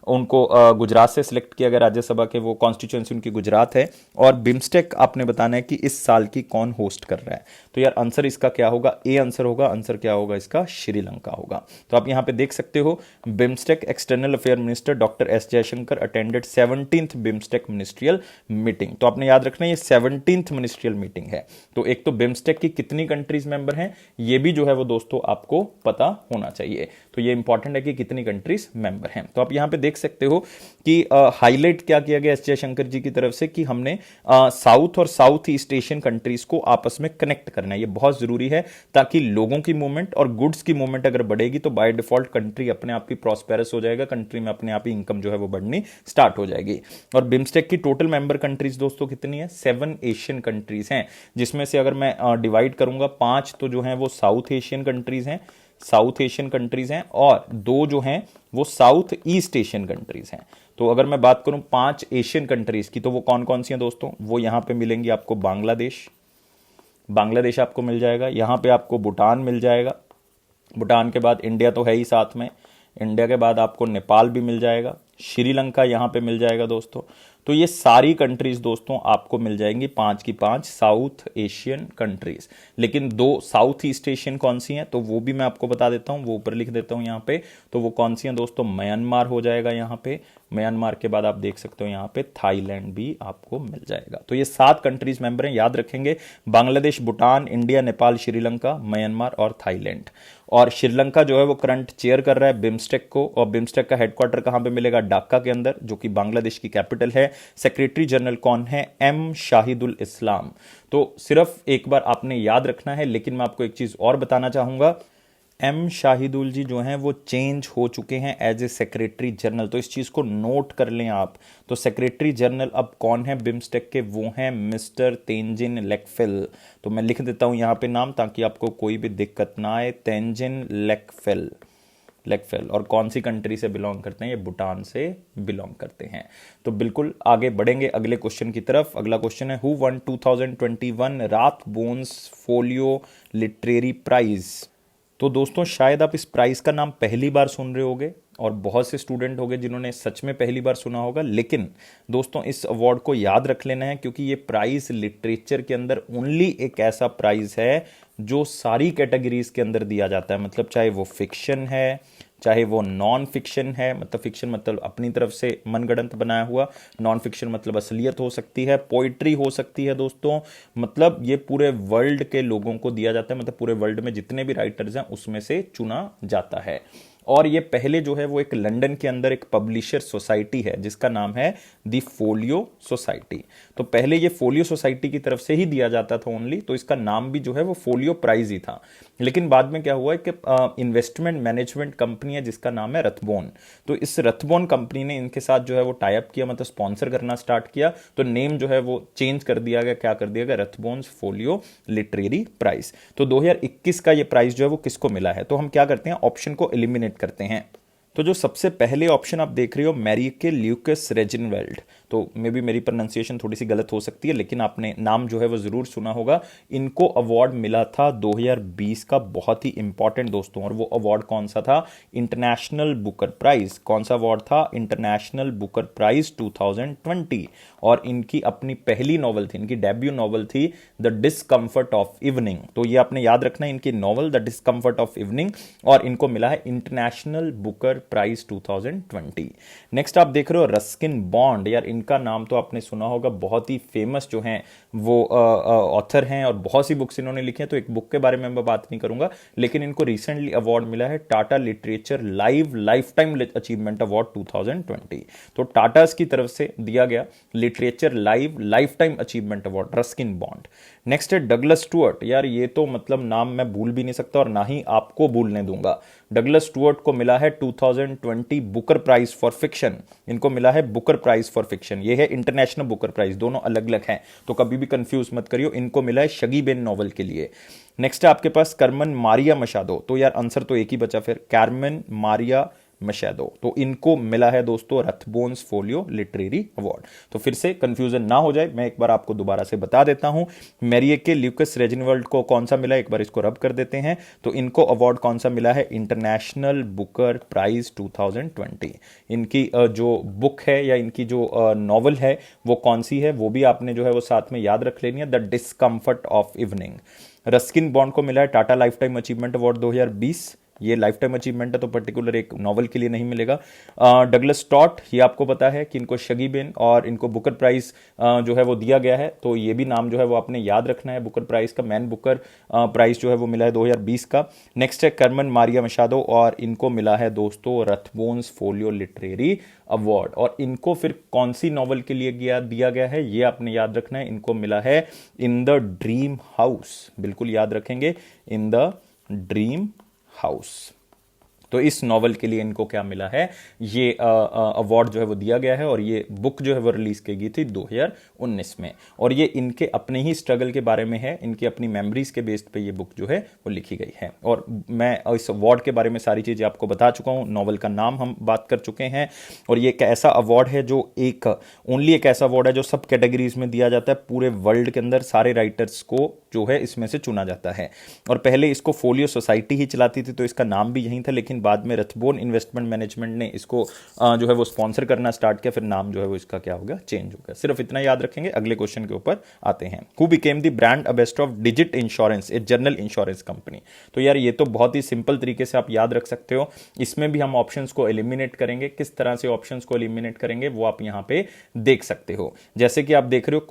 Speaker 1: उनको गुजरात से सिलेक्ट किया गया राज्यसभा के, वो कॉन्स्टिट्यूएंसी उनकी गुजरात है। और बिम्स्टेक आपने बताना है कि इस साल की कौन होस्ट कर रहा है। तो यार आंसर इसका क्या होगा, ए आंसर होगा। आंसर क्या होगा इसका, श्रीलंका होगा। तो आप यहां पे देख सकते हो, BIMSTEC external affair minister doctor S Jaishankar attended 17th BIMSTEC ministerial meeting. तो आपने याद रखना ये 17th मिनिस्ट्रियल मीटिंग है। तो एक तो बिम्स्टेक की कितनी कंट्रीज मेंबर हैं ये भी जो है वो दोस्तों आपको पता होना चाहिए। तो ये इंपॉर्टेंट है कि कितनी कंट्रीज मेंबर हैं। तो आप यहां पे देख सकते हो कि हाईलाइट क्या किया गया एस जयशंकर जी की तरफ से कि हमने साउथ और साउथ ईस्ट एशियन कंट्रीज को आपस में कनेक्ट करना है। ये बहुत जरूरी है ताकि लोगों की मूवमेंट और गुड्स की मूवमेंट अगर बढ़ेगी तो बाय डिफॉल्ट कंट्री अपने आप ही प्रॉस्पेरस हो जाएगा, कंट्री में अपने आप ही इनकम जो है वो बढ़नी स्टार्ट हो जाएगी। और बिम्स्टेक की टोटल मेंबर कंट्रीज दोस्तों कितनी है, 7 एशियन कंट्रीज हैं, जिसमें से अगर मैं डिवाइड करूंगा 5 तो जो है वो साउथ एशियन कंट्रीज हैं, साउथ एशियन कंट्रीज हैं, और 2 जो हैं वो साउथ ईस्ट एशियन कंट्रीज हैं। तो अगर मैं बात करूं 5 एशियन कंट्रीज की तो वो कौन कौन सी हैं दोस्तों, वो यहां पे मिलेंगी आपको, बांग्लादेश आपको मिल जाएगा, यहां पे आपको भूटान मिल जाएगा, भूटान के बाद इंडिया तो है ही साथ में, इंडिया के बाद आपको नेपाल भी मिल जाएगा, श्रीलंका यहां पे मिल जाएगा दोस्तों। तो ये सारी कंट्रीज दोस्तों आपको मिल जाएंगी, 5 की 5 साउथ एशियन कंट्रीज। लेकिन 2 साउथ ईस्ट एशियन कौन सी हैं तो वो भी मैं आपको बता देता हूं, वो ऊपर लिख देता हूं यहां पे। तो वो कौन सी हैं दोस्तों, म्यांमार हो जाएगा यहां पे, म्यांमार के बाद आप देख सकते हो यहां पे थाईलैंड भी आपको मिल जाएगा। तो ये 7 कंट्रीज मेंबर हैं, याद रखेंगे, बांग्लादेश, भूटान, इंडिया, नेपाल, श्रीलंका, म्यांमार और थाईलैंड। और श्रीलंका जो है वो करंट चेयर कर रहा है बिम्स्टेक को, और बिम्स्टेक का हेडक्वार्टर कहां पे मिलेगा, ढाका के अंदर, जो कि बांग्लादेश की कैपिटल है। सेक्रेटरी जनरल कौन है, एम शाहिदुल इस्लाम। तो सिर्फ एक बार आपने याद रखना है, लेकिन मैं आपको एक चीज और बताना चाहूंगा, एम शाहिदुल जी जो हैं वो चेंज हो चुके हैं एज ए सेक्रेटरी जनरल, तो इस चीज को नोट कर लें आप। तो सेक्रेटरी जनरल अब कौन है बिम्स्टेक के, वो हैं मिस्टर तेंजिन लेकफेल। तो मैं लिख देता हूं यहां पे नाम ताकि आपको कोई भी दिक्कत ना आए, तेंजिन लेकफेल। और कौन सी कंट्री से बिलोंग करते हैं, ये भूटान से बिलोंग करते हैं। तो बिल्कुल आगे बढ़ेंगे अगले क्वेश्चन की तरफ। अगला क्वेश्चन है, who won 2021 Rathbones Folio literary prize. तो दोस्तों शायद आप इस प्राइज का नाम पहली बार सुन रहे होगे और बहुत से स्टूडेंट होंगे जिन्होंने सच में पहली बार सुना होगा, लेकिन दोस्तों इस अवार्ड को याद रख लेना है क्योंकि ये प्राइज लिटरेचर के अंदर ओनली एक ऐसा प्राइज है जो सारी कैटेगरीज के अंदर दिया जाता है। मतलब चाहे वो फिक्शन है, चाहे वो नॉन फिक्शन है, मतलब फिक्शन मतलब अपनी तरफ से मनगढ़ंत बनाया हुआ, नॉन फिक्शन मतलब असलियत हो सकती है, पोइट्री हो सकती है दोस्तों, मतलब ये पूरे वर्ल्ड के लोगों को दिया जाता है, मतलब पूरे वर्ल्ड में जितने भी राइटर्स हैं उसमें से चुना जाता है। और ये पहले जो है वो एक लंदन के अंदर एक पब्लिशर सोसाइटी है जिसका नाम है दी फोलियो सोसाइटी। तो पहले ये फोलियो सोसाइटी की तरफ से ही दिया जाता था ओनली, तो इसका नाम भी जो है वो फोलियो प्राइज ही था। लेकिन बाद में क्या हुआ है कि इन्वेस्टमेंट मैनेजमेंट कंपनी है जिसका नाम है रथबोन, तो इस रथबोन कंपनी ने इनके साथ जो है वो टाई अप किया, मतलब स्पॉन्सर करना स्टार्ट किया, तो नेम जो है वो चेंज कर दिया गया, क्या कर दिया गया, रथबोन्स फोलियो लिटरेरी प्राइज। तो 2021 का ये प्राइज जो है वो किसको मिला है, तो हम क्या करते हैं, ऑप्शन को एलिमिनेट करते हैं। तो जो सबसे पहले ऑप्शन आप देख रहे हो, मैरिके ल्यूकस रेजिनवेल्ड, तो मे बी मेरी प्रोनाउंसिएशन थोड़ी सी गलत हो सकती है लेकिन आपने नाम जो है वो जरूर सुना होगा। इनको अवार्ड मिला था 2020 का, बहुत ही इंपॉर्टेंट दोस्तों, और वो अवार्ड कौन सा था, इंटरनेशनल बुकर प्राइज। कौन सा अवार्ड था, इंटरनेशनल बुकर प्राइज 2020। और इनकी अपनी पहली नॉवल थी, इनकी डेब्यू नॉवल थी द डिस्कम्फर्ट ऑफ इवनिंग। तो ये आपने याद रखना है, इनकी novel the discomfort of evening, और इनको मिला है इंटरनेशनल बुकर प्राइज 2020। नेक्स्ट आप देख रहे हो रस्किन बॉन्ड, यार इनका नाम तो आपने सुना होगा, बहुत ही फेमस जो हैं वो ऑथर हैं और बहुत सी बुक्स इन्होंने लिखी हैं, तो एक बुक के बारे में मैं बात नहीं करूंगा, लेकिन इनको रिसेंटली अवार्ड मिला है Tata literature life time achievement award 2020। तो टाटास की तरफ से दिया गया literature life time achievement award Ruskin bond. Next है डगलस स्टुअर्ट, यार ये तो मतलब नाम मैं भूल भी नहीं सकता और ना ही आपको भूलने दूंगा। डगलस स्टुअर्ट को मिला है 2020 बुकर प्राइज फॉर फिक्शन, इनको मिला है बुकर प्राइज फॉर फिक्शन, ये है इंटरनेशनल बुकर प्राइज, दोनों अलग अलग हैं, तो कभी भी कंफ्यूज मत करियो। इनको मिला है शगी बेन नॉवल के लिए। नेक्स्ट है आपके पास कार्मेन मारिया मशाडो, तो यार आंसर तो एक ही बचा फिर, कार्मेन मारिया मशैडो, तो इनको मिला है दोस्तों रथबोन्स फोलियो लिटरेरी अवार्ड। तो फिर से कंफ्यूजन ना हो जाए, मैं एक बार आपको दोबारा से बता देता हूं। मैरिएके ल्यूकस रेजिनवर्ल्ड को कौन सा मिला, एक बार इसको रब कर देते हैं, तो इनको अवार्ड कौन सा मिला है, इंटरनेशनल बुकर प्राइज 2020। इनकी जो बुक है या इनकी जो नॉवल है वो कौन सी है, वो भी आपने जो है वो साथ में याद रख लेनी है, the discomfort of evening. Ruskin bond को मिला है Tata life time achievement award 2020, ये लाइफ टाइम अचीवमेंट है तो पर्टिकुलर एक नॉवल के लिए नहीं मिलेगा। डगलस स्टॉट, ये आपको पता है कि इनको शगी बेन और इनको बुकर प्राइज जो है वो दिया गया है, तो ये भी नाम जो है वो आपने याद रखना है बुकर प्राइज का। मैन बुकर प्राइज जो है वो मिला है 2020 का। नेक्स्ट है कार्मेन मारिया मशाडो और इनको मिला है दोस्तों रथबोन्स फोलियो लिटरेरी अवार्ड। और इनको फिर कौन सी नॉवल के लिए दिया गया है ये आपने याद रखना है, इनको मिला है इन द ड्रीम हाउस, बिल्कुल याद रखेंगे, इन द ड्रीम हाउस। तो इस नॉवल के लिए इनको क्या मिला है, ये अवार्ड जो है वो दिया गया है, और ये बुक जो है वो रिलीज की गई थी 2019 में, और ये इनके अपने ही स्ट्रगल के बारे में है, इनकी अपनी मेमोरीज के बेस्ड पे ये बुक जो है वो लिखी गई है। और मैं इस अवार्ड के बारे में सारी चीजें आपको बता चुका हूं, नॉवल का नाम हम बात कर चुके हैं, और ये एक ऐसा अवार्ड है जो ओनली एक ऐसा अवार्ड है जो सब कैटेगरीज में दिया जाता है पूरे वर्ल्ड के अंदर, सारे राइटर्स को जो है इसमें से चुना जाता है। और पहले इसको फोलियो सोसाइटी ही चलाती थी, तो इसका नाम भी यही था, लेकिन बाद में रथबोन इन्वेस्टमेंट मैनेजमेंट ने इसको जो है वो स्पॉन्सर करना स्टार्ट किया, फिर नाम जो है वो इसका क्या हो गया, चेंज हो गया। सिर्फ इतना याद रखेंगे, अगले क्वेश्चन के ऊपर आते हैं। Who became the brand ambassador of digit insurance, a general insurance company. तो यार ये तो बहुत ही सिंपल तरीके से आप याद रख सकते हो, इसमें भी हम ऑप्शंस को एलिमिनेट करेंगे, किस तरह से ऑप्शंस को एलिमिनेट करेंगे वो आप यहां पे देख सकते हो। जैसे कि आप देख रहे हो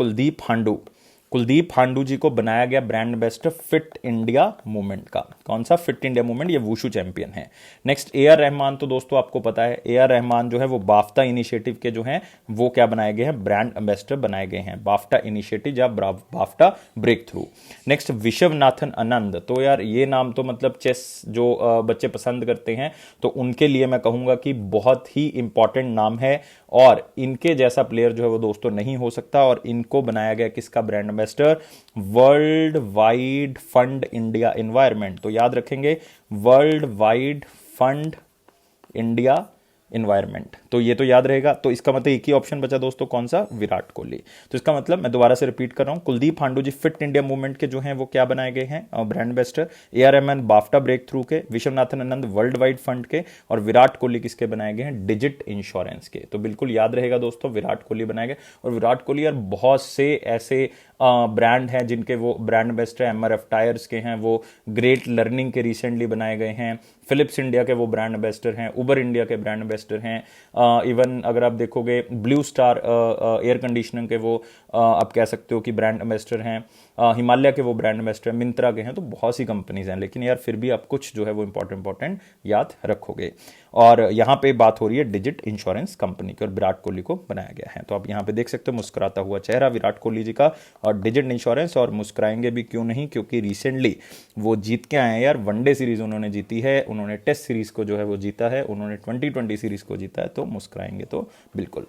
Speaker 1: कुलदीप हांडू जी को बनाया गया brand ambassador fit India movement का। कौन सा, फिट इंडिया मूवमेंट, ये वुशु चैंपियन है। नेक्स्ट ए आर रहमान, तो दोस्तों आपको पता है ए आर रहमान जो है वो बाफ्टा इनिशिएटिव के जो हैं वो क्या बनाए गए हैं, ब्रांड एम्बेसडर बनाए गए हैं, बाफ्टा इनिशिएटिव या BAFTA breakthrough. Next Viswanathan Anand, तो यार ये नाम तो मतलब चेस जो बच्चे पसंद करते हैं तो उनके लिए मैं कहूंगा कि बहुत ही इंपॉर्टेंट नाम है, और इनके जैसा प्लेयर जो है वो दोस्तों नहीं हो सकता, और इनको बनाया गया किसका brand ambassador, world wide fund India environment. तो याद रखेंगे world wide fund India environment, तो ये तो याद रहेगा। तो इसका मतलब एक ही ऑप्शन बचा दोस्तों, कौन सा, विराट कोहली। तो इसका मतलब मैं दोबारा से रिपीट कर रहा हूं, Kuldeep Handoo ji fit India movement के जो हैं वो क्या बनाए गए हैं, brand ambassador, A R Rahman BAFTA breakthrough के, Viswanathan Anand world wide fund के, और विराट कोहली किसके बनाए गए हैं, डिजिट इंश्योरेंस के। तो बिल्कुल याद रहेगा दोस्तों, विराट कोहली बनाए गए। और विराट कोहली यार बहुत से ऐसे ब्रांड हैं जिनके वो ब्रांड एम्बेसडर, एमआरएफ टायर्स के हैं, वो ग्रेट लर्निंग के रिसेंटली बनाए गए हैं, फिलिप्स इंडिया के वो ब्रांड एम्बेसडर हैं, उबर इंडिया के ब्रांड एम्बेसडर हैं, इवन अगर आप देखोगे ब्लू स्टार एयर कंडीशनिंग के वो आप कह सकते हो कि ब्रांड एम्बेसडर हैं, हिमालय के वो ब्रांड एम्बेसडर, मिंत्रा के हैं, तो बहुत सी कंपनीज हैं, लेकिन यार फिर भी आप कुछ जो है वो इंपॉर्टेंट याद रखोगे। और यहाँ पे बात हो रही है डिजिट इंश्योरेंस कंपनी की, और विराट कोहली को बनाया गया है। तो आप यहाँ पे देख सकते हो मुस्कुराता हुआ चेहरा विराट कोहली जी का, और डिजिट इंश्योरेंस, और मुस्कुराएंगे भी क्यों नहीं, क्योंकि रिसेंटली वो जीत के आए हैं यार, वनडे सीरीज उन्होंने जीती है, उन्होंने टेस्ट सीरीज को जो है वो जीता है, उन्होंने 2020 सीरीज को जीता है, तो मुस्कुराएंगे तो बिल्कुल।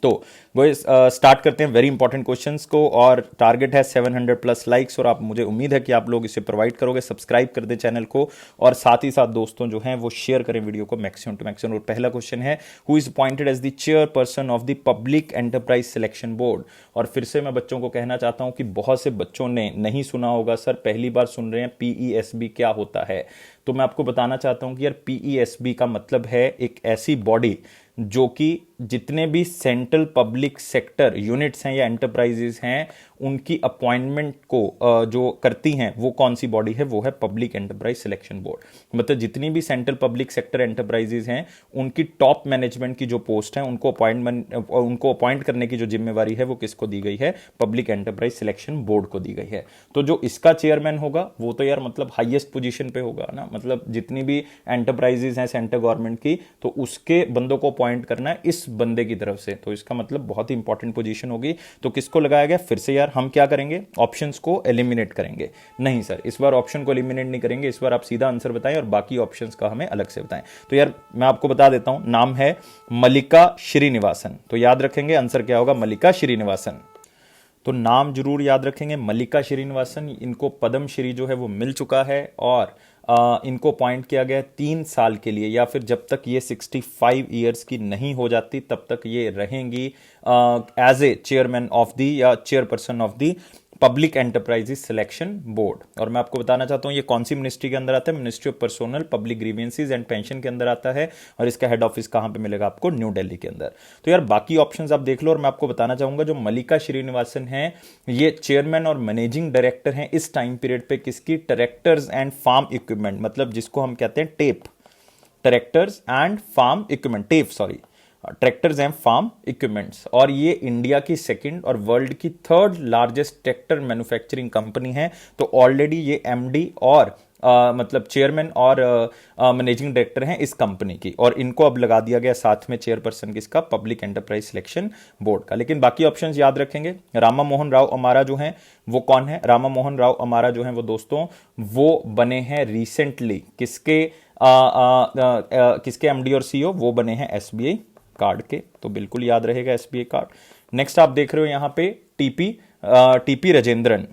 Speaker 1: तो वो स्टार्ट करते हैं वेरी इंपॉर्टेंट क्वेश्चंस को, और टारगेट है 700 प्लस लाइक्स, और आप मुझे उम्मीद है कि आप लोग इसे प्रोवाइड करोगे। सब्सक्राइब कर दे चैनल को, और साथ ही साथ दोस्तों जो हैं वो शेयर करें वीडियो को मैक्सिमम टू मैक्सिमम। और पहला क्वेश्चन है, who is appointed as the chairperson of the public enterprise selection board. और फिर से मैं बच्चों को कहना चाहता हूं कि बहुत से बच्चों ने नहीं सुना होगा, सर पहली बार सुन रहे हैं, PESB क्या होता है। तो मैं आपको बताना चाहता हूं कि यार PESB का मतलब है एक ऐसी बॉडी जो कि जितने भी सेंट्रल पब्लिक सेक्टर यूनिट्स हैं या एंटरप्राइजेस हैं उनकी अपॉइंटमेंट को जो करती हैं वो कौन सी बॉडी है, वो है पब्लिक एंटरप्राइज सिलेक्शन बोर्ड। मतलब जितनी भी सेंट्रल पब्लिक सेक्टर एंटरप्राइजेस हैं उनकी टॉप मैनेजमेंट की जो पोस्ट है उनको अपॉइंट करने की जो जिम्मेवारी है वो किसको दी गई है, पब्लिक एंटरप्राइज सिलेक्शन बोर्ड को दी गई है। तो जो इसका चेयरमैन होगा वो तो यार मतलब हाईएस्ट पोजीशन पे होगा ना, मतलब जितनी भी एंटरप्राइजेस हैं सेंट्रल गवर्नमेंट की तो उसके बंदों को अपॉइंट करना है इस बंदे की तरफ से, तो इसका मतलब बहुत ही इंपॉर्टेंट पोजीशन होगी। तो किसको लगाया गया, फिर से यार हम क्या करेंगे, ऑप्शंस को एलिमिनेट करेंगे। नहीं सर, इस बार ऑप्शन को एलिमिनेट नहीं करेंगे, इस बार आप सीधा आंसर बताएं और बाकी ऑप्शंस का हमें अलग से बताएं। तो यार मैं आपको बता देता हूं, नाम है मल्लिका श्रीनिवासन। तो याद रखेंगे आंसर क्या होगा, मल्लिका श्रीनिवासन। तो नाम जरूर याद रखेंगे, मल्लिका श्रीनिवासन। इनको पद्म श्री जो है वो मिल चुका है और इनको अपॉइंट किया गया 3 साल के लिए, या फिर जब तक ये 65 ईयर्स की नहीं हो जाती तब तक ये रहेंगी as a chairman of the या chairperson of the public enterprises selection board. और मैं आपको बताना चाहता हूं ये कौन सी मिनिस्ट्री के अंदर आता है, ministry of personnel public grievances and pension के अंदर आता है। और इसका हेड ऑफिस कहां पे मिलेगा आपको, न्यू दिल्ली के अंदर। तो यार बाकी ऑप्शंस आप देख लो। और मैं आपको बताना चाहूंगा जो मल्लिका श्रीनिवासन है ये चेयरमैन और मैनेजिंग डायरेक्टर हैं इस टाइम पीरियड पे किसकी, ट्रैक्टर्स एंड फार्म इक्विपमेंट, मतलब जिसको हम कहते हैं tape, tractors and farm equipment, tape sorry, tractors and farm equipments. और ये इंडिया की सेकंड और वर्ल्ड की third largest tractor manufacturing company है। तो ऑलरेडी ये एमडी और मतलब चेयरमैन और मैनेजिंग डायरेक्टर हैं इस कंपनी की, और इनको अब लगा दिया गया साथ में चेयरपर्सन किसका, पब्लिक एंटरप्राइज सिलेक्शन बोर्ड का। लेकिन बाकी ऑप्शंस याद रखेंगे। रामा मोहन राव अमारा जो हैं वो कौन है, रामा मोहन राव अमारा जो हैं वो दोस्तों वो बने हैं रिसेंटली किसके किसके एमडी और सीईओ, वो बने हैं एसबीआई कार्ड के। तो बिल्कुल याद रहेगा एसबीआई कार्ड। नेक्स्ट आप देख रहे हो यहां पे टीपी राजेंद्रन।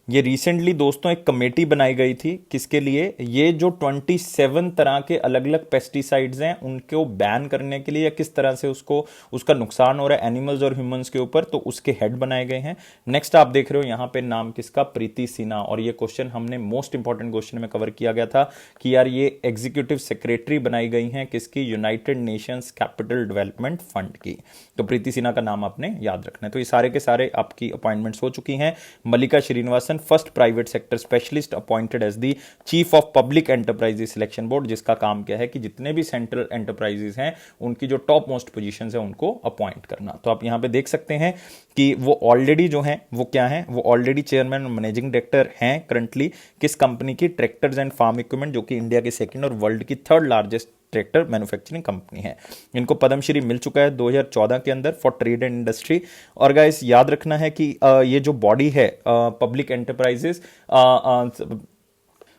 Speaker 1: ये रिसेंटली दोस्तों एक कमेटी बनाई गई थी किसके लिए, ये जो 27 तरह के अलग अलग पेस्टिसाइड्स हैं उनको बैन करने के लिए, या किस तरह से उसका नुकसान हो रहा है एनिमल्स और ह्यूमंस के ऊपर, तो उसके हेड बनाए गए हैं। नेक्स्ट आप देख रहे हो यहां पे नाम किसका, प्रीति सिन्हा। और ये क्वेश्चन हमने मोस्ट इंपॉर्टेंट क्वेश्चन में कवर किया गया था कि यार ये एग्जीक्यूटिव सेक्रेटरी बनाई गई हैं किसकी, United Nations capital development fund की। तो प्रीति सिन्हा का नाम आपने याद रखना है। तो ये सारे के सारे आपकी अपॉइंटमेंट्स हो चुकी हैं। Mallika Srinivasan first private sector specialist appointed as the chief of public enterprises selection board, जिसका काम क्या है कि जितने भी सेंट्रल एंटरप्राइजेस हैं उनकी जो टॉप मोस्ट पोजीशंस हैं उनको अपॉइंट करना। तो आप यहां पे देख सकते हैं कि वो ऑलरेडी जो हैं वो क्या हैं, वो ऑलरेडी चेयरमैन और मैनेजिंग डायरेक्टर हैं करंटली किस कंपनी की, ट्रैक्टर्स एंड फार्म इक्विपमेंट, जो कि इंडिया की सेकंड और वर्ल्ड की third largest tractor manufacturing company है। इनको पद्मश्री मिल चुका है 2014 के अंदर फॉर ट्रेड एंड इंडस्ट्री। और गाइस याद रखना है कि ये जो बॉडी है पब्लिक एंटरप्राइजेस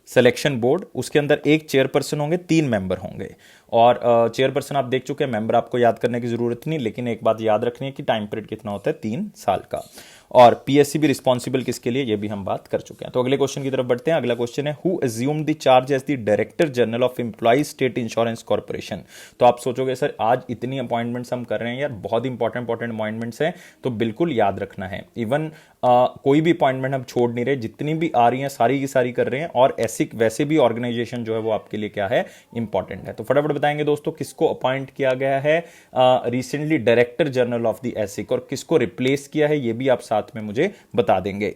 Speaker 1: सिलेक्शन बोर्ड, उसके अंदर एक चेयरपर्सन होंगे, 3 मेंबर होंगे। और चेयरपर्सन आप देख चुके हैं, मेंबर आपको याद करने की जरूरत नहीं, लेकिन एक बात याद रखनी है कि टाइम पीरियड कितना होता है, 3 साल का। और पीएससी भी रिस्पॉन्सिबल किसके लिए, ये भी हम बात कर चुके हैं। तो अगले क्वेश्चन की तरफ बढ़ते हैं। अगला क्वेश्चन है who assumed the charge as the director general of employees state insurance corporation. तो आप सोचोगे सर आज इतनी अपॉइंटमेंट्स हम कर रहे हैं यार, बहुत इंपॉर्टेंट अपॉइंटमेंट्स हैं, तो बिल्कुल याद रखना है। इवन कोई भी अपॉइंटमेंट हम छोड़ नहीं रहे, जितनी भी आ रही हैं सारी की सारी कर रहे हैं। और ऐसी वैसे भी ऑर्गेनाइजेशन जो है वो आपके लिए क्या है, इंपॉर्टेंट है। तो फटाफट बताएंगे दोस्तों किसको अपॉइंट किया गया है recently director general of the ESIC, और किसको रिप्लेस किया है ये भी आप साथ में मुझे बता देंगे।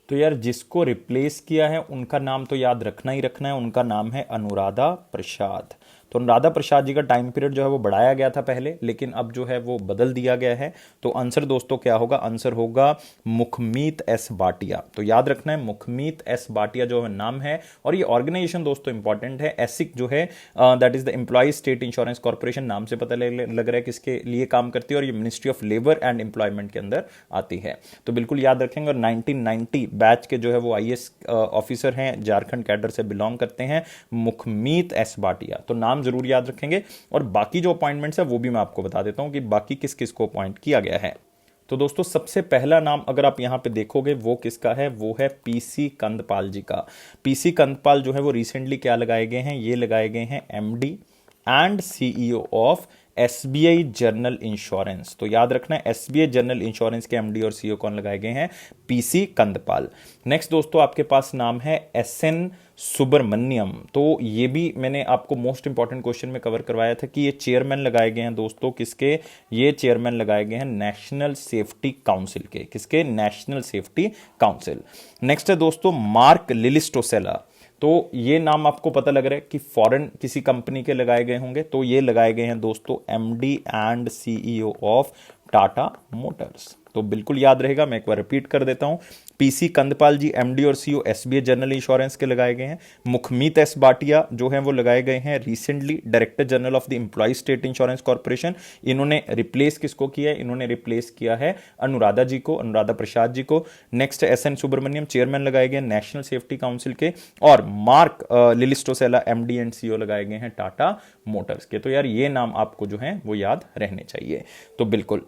Speaker 1: तो यार जिसको रिप्लेस किया है उनका नाम तो याद रखना ही रखना है, उनका नाम है अनुराधा प्रसाद। तो अनुराधा प्रसाद जी का टाइम पीरियड जो है वो बढ़ाया गया था पहले, लेकिन अब जो है वो बदल दिया गया है। तो आंसर दोस्तों क्या होगा, आंसर होगा मुखमीत एस भाटिया। तो याद रखना है मुखमीत एस भाटिया जो है नाम है। और ये ऑर्गेनाइजेशन दोस्तों इंपॉर्टेंट है, एसिक जो है that is the employees state insurance corporation, नाम से पता लग रहा है किसके लिए काम करती है, और ये ministry of labour and employment के अंदर आती है। तो बिल्कुल याद रखेंगे। और 1990 बैच के जो है वो आईएएस ऑफिसर हैं, झारखंड कैडर से बिलोंग करते हैं, मुखमीत एस भाटिया। तो नाम जरूर याद रखेंगे। और बाकी जो अपॉइंटमेंट्स है वो भी मैं आपको बता देता हूं कि बाकी किस किस को अपॉइंट किया गया है। तो दोस्तों सबसे पहला नाम अगर आप यहां पे देखोगे वो किसका है, वो है पीसी कंदपाल जी का। पीसी कंदपाल जो है वो रिसेंटली क्या लगाए गए हैं, ये लगाए गए हैं MD and CEO of SBI general insurance. तो याद रखना एसबीआई जनरल इंश्योरेंस के एमडी और सीईओ कौन लगाए गए हैं? पीसी कंदपाल। नेक्स्ट दोस्तों आपके पास नाम है एसएन सुब्रमण्यम। तो ये भी मैंने आपको मोस्ट इंपॉर्टेंट क्वेश्चन में कवर करवाया था कि ये चेयरमैन लगाए गए हैं दोस्तों किसके? ये चेयरमैन लगाए गए हैं नेशनल सेफ्टी काउंसिल के। किसके? National safety council. नेक्स्ट है दोस्तों मार्क लिलिस्टोसेला। तो ये नाम आपको पता लग रहा है कि फॉरेन किसी कंपनी के लगाए गए होंगे, तो ये लगाए गए हैं दोस्तों MD and CEO of Tata Motors. तो बिल्कुल याद रहेगा, मैं एक बार रिपीट कर देता हूं। पीसी कंदपाल जी एमडी और सीईओ एसबीआई जनरल इंश्योरेंस के लगाए गए हैं। मुखमीत एस बाटिया जो हैं वो लगाए गए हैं recently director general of the employ state insurance corporation. इन्होंने रिप्लेस किसको किया है? इन्होंने रिप्लेस किया है अनुराधा जी को, अनुराधा प्रसाद जी को। नेक्स्ट एसएन सुब्रमण्यम चेयरमैन लगाए गए नेशनल सेफ्टी काउंसिल के, और मार्क लिलिस्टोसेला एमडी एंड सीईओ लगाए गए हैं टाटा मोटर्स के। तो यार ये नाम आपको जो है वो याद रहने चाहिए। तो बिल्कुल,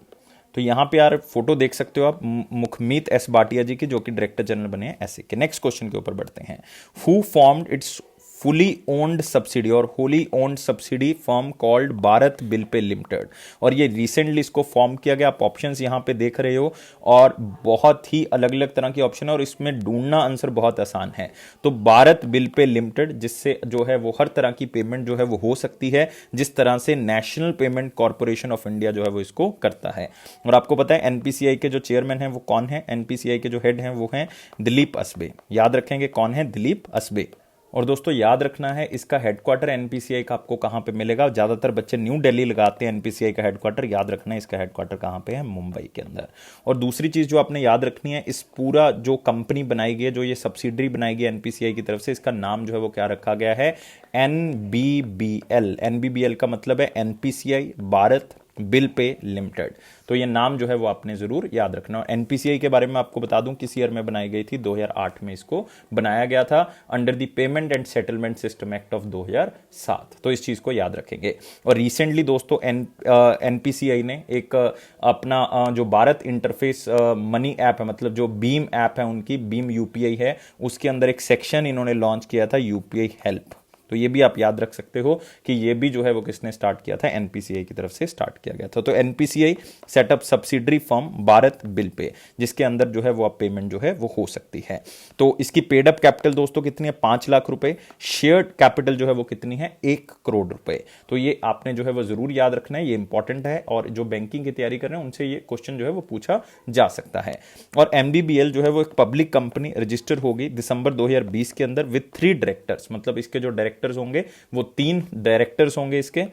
Speaker 1: तो यहां पे यार फोटो देख सकते हो आप मुखमीत एस बाटिया जी की, जो कि डायरेक्टर जनरल बने हैं ऐसे के। नेक्स्ट क्वेश्चन के ऊपर बढ़ते हैं। Who formed its fully owned subsidiary or wholly owned subsidiary firm called Bharat bill pay limited. और ये रिसेंटली इसको फॉर्म किया गया। आप ऑप्शंस यहां पे देख रहे हो और बहुत ही अलग अलग तरह के ऑप्शन है और इसमें ढूंढना आंसर बहुत आसान है। तो भारत बिल पे लिमिटेड, जिससे जो है वो हर तरह की पेमेंट जो है वो हो सकती है, जिस तरह से national payment corporation of India जो है वो इसको करता है। और आपको पता है एनपीसीआई के जो चेयरमैन है वो कौन है? एनपीसीआई के जो हेड हैं वो हैं दिलीप असबे। याद रखेंगे कौन है? दिलीप असबे। और दोस्तों याद रखना है इसका हेडक्वार्टर एनपीसीआई का आपको कहां पे मिलेगा? ज्यादातर बच्चे न्यू दिल्ली लगाते हैं एनपीसीआई का हेडक्वार्टर, याद रखना है इसका हेडक्वार्टर कहां पे है? मुंबई के अंदर। और दूसरी चीज जो आपने याद रखनी है, इस पूरा जो कंपनी बनाई गई है, जो ये सब्सिडरी बनाई गई एनपीसीआई की तरफ से, इसका नाम जो है वो क्या रखा गया है? एनबीबीएल। एनबीबीएल का मतलब है NPCI Bharat bill pay limited. तो ये नाम जो है वो आपने जरूर याद रखना। और एनपीसीआई के बारे में आपको बता दूं किस ईयर में बनाई गई थी? 2008 में इसको बनाया गया था under the payment and settlement system act of 2007। तो इस चीज को याद रखेंगे। और रिसेंटली दोस्तों एनपीसीआई ने एक अपना जो भारत इंटरफेस मनी ऐप है, मतलब जो बीम ऐप है उनकी, बीम यूपीआई है, उसके अंदर एक सेक्शन इन्होंने लॉन्च किया था यूपीआई हेल्प। तो ये भी आप याद रख सकते हो कि ये भी जो है वो किसने स्टार्ट किया था? एनपीसीआई की तरफ से स्टार्ट किया गया था। तो NPCI setup subsidiary firm Bharat bill पे, जिसके अंदर जो है वो आप पेमेंट जो है वो हो सकती है। तो इसकी पेड अप कैपिटल दोस्तों कितनी है? 5 लाख रुपए। शेयर्ड कैपिटल जो है वो कितनी है? 1 करोड़ रुपए। तो ये आपने जो है वो जरूर याद रखना है, ये इंपॉर्टेंट है और जो बैंकिंग की तैयारी कर रहे हैं उनसे ये क्वेश्चन जो है वो पूछा जा सकता है। और एमबीबीएल जो है वो एक पब्लिक कंपनी रजिस्टर होगी दिसंबर 2020 के अंदर विद 3 डायरेक्टर्स। मतलब इसके जो डायरेक्टर्स होंगे वो 3 डायरेक्टर्स होंगे इसके,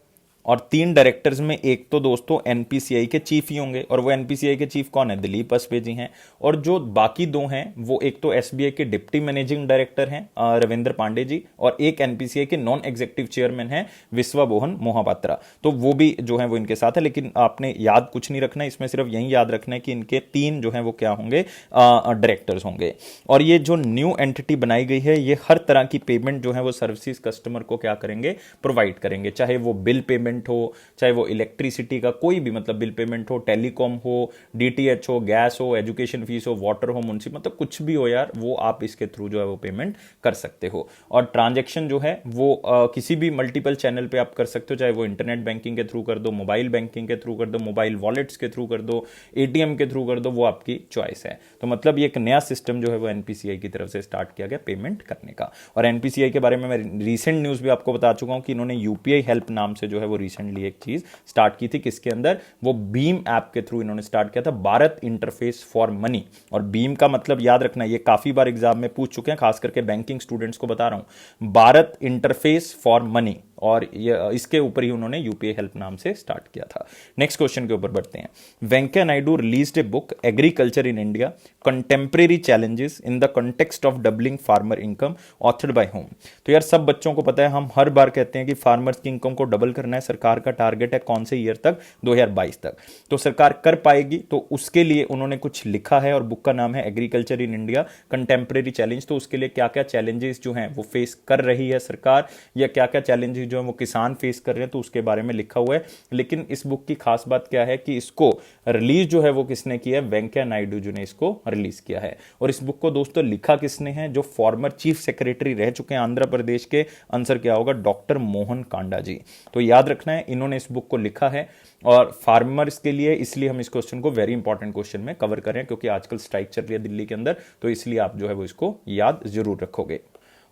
Speaker 1: और 3 डायरेक्टर्स में एक तो दोस्तों एनपीसीआई के चीफ ही होंगे, और वो एनपीसीआई के चीफ कौन है? दिलीप असबे जी हैं। और जो बाकी 2 हैं वो एक तो एसबीआई के डिप्टी मैनेजिंग डायरेक्टर हैं रविंद्र पांडे जी, और एक एनपीसीआई के नॉन एग्जीक्यूटिव चेयरमैन हैं विश्वा मोहन मोहापात्रा। तो वो भी जो है वो इनके साथ है, लेकिन आपने याद कुछ नहीं रखना है इसमें, सिर्फ यही याद रखना है कि इनके 3 जो है वो क्या होंगे? डायरेक्टर्स होंगे। और ये जो न्यू एंटिटी बनाई गई है, ये हर तरह की पेमेंट जो है वो सर्विसेज कस्टमर को क्या करेंगे? प्रोवाइड करेंगे। चाहे वो बिल पेमेंट हो, चाहे वो इलेक्ट्रिसिटी का कोई भी मतलब बिल पेमेंट हो, टेलीकॉम हो, डीटीएच हो, गैस हो, एजुकेशन फीस हो, वाटर हो, मुंसिपल, मतलब कुछ भी हो यार, वो आप इसके थ्रू जो है वो पेमेंट कर सकते हो। और ट्रांजैक्शन जो है वो किसी भी मल्टीपल चैनल पे आप कर सकते हो, चाहे वो इंटरनेट बैंकिंग के थ्रू कर दो, मोबाइल बैंकिंग के थ्रू कर दो, मोबाइल वॉलेट्स के थ्रू कर दो, एटीएम के थ्रू कर दो, वो आपकी चॉइस है। तो मतलब ये एक नया सिस्टम जो है वो एनपीसीआई की तरफ से स्टार्ट किया गया पेमेंट करने का। और एनपीसीआई के बारे में मैं रिसेंट न्यूज भी आपको बता चुका हूं कि इन्होंने यूपीआई हेल्प नाम से जो है वो रिसेंटली एक चीज स्टार्ट की थी। किसके अंदर? वो बीम ऐप के थ्रू इन्होंने स्टार्ट किया था, भारत इंटरफेस फॉर मनी। और बीम का मतलब याद रखना, ये काफी बार एग्जाम में पूछ चुके हैं, खास करके बैंकिंग स्टूडेंट्स को बता रहा हूं, भारत इंटरफेस फॉर मनी, और इसके ऊपर ही उन्होंने यूपीआई हेल्प नाम से स्टार्ट किया था। नेक्स्ट क्वेश्चन के ऊपर बढ़ते हैं। Venkaiah Naidu released a book agriculture in India contemporary challenges in the context of doubling farmer income, authored bye home. तो यार सब बच्चों को पता है, हम हर बार कहते हैं कि फार्मर्स की इनकम को डबल करना है, सरकार का टारगेट है कौन से ईयर तक? 2022 तक। तो सरकार कर पाएगी, तो उसके लिए उन्होंने कुछ लिखा है और बुक का नाम है agriculture in India contemporary challenge. तो उसके लिए क्या क्या चैलेंजेस जो हैं वो फेस कर रही है सरकार, या क्या क्या चैलेंजेस जो है वो किसान फेस कर रहे हैं, तो उसके बारे में लिखा हुआ है। लेकिन इस बुक की खास बात क्या है कि इसको रिलीज जो है वो किसने किया है, वेंकैया नायडू जी ने इसको रिलीज किया है। और इस बुक को दोस्तों लिखा किसने है, जो फॉर्मर चीफ सेक्रेटरी रह चुके हैं आंध्र प्रदेश के, आंसर क्या होगा, डॉक्टर मोहन कांडा जी। तो याद रखना है, इन्होंने इस बुक को लिखा है और फार्मर्स के लिए, इसलिए हम इस क्वेश्चन को वेरी इंपॉर्टेंट क्वेश्चन में कवर कर रहे हैं, क्योंकि आजकल स्ट्राइक चल रही है दिल्ली के अंदर, तो इसलिए आप जो है वो इसको याद जरूर रखोगे।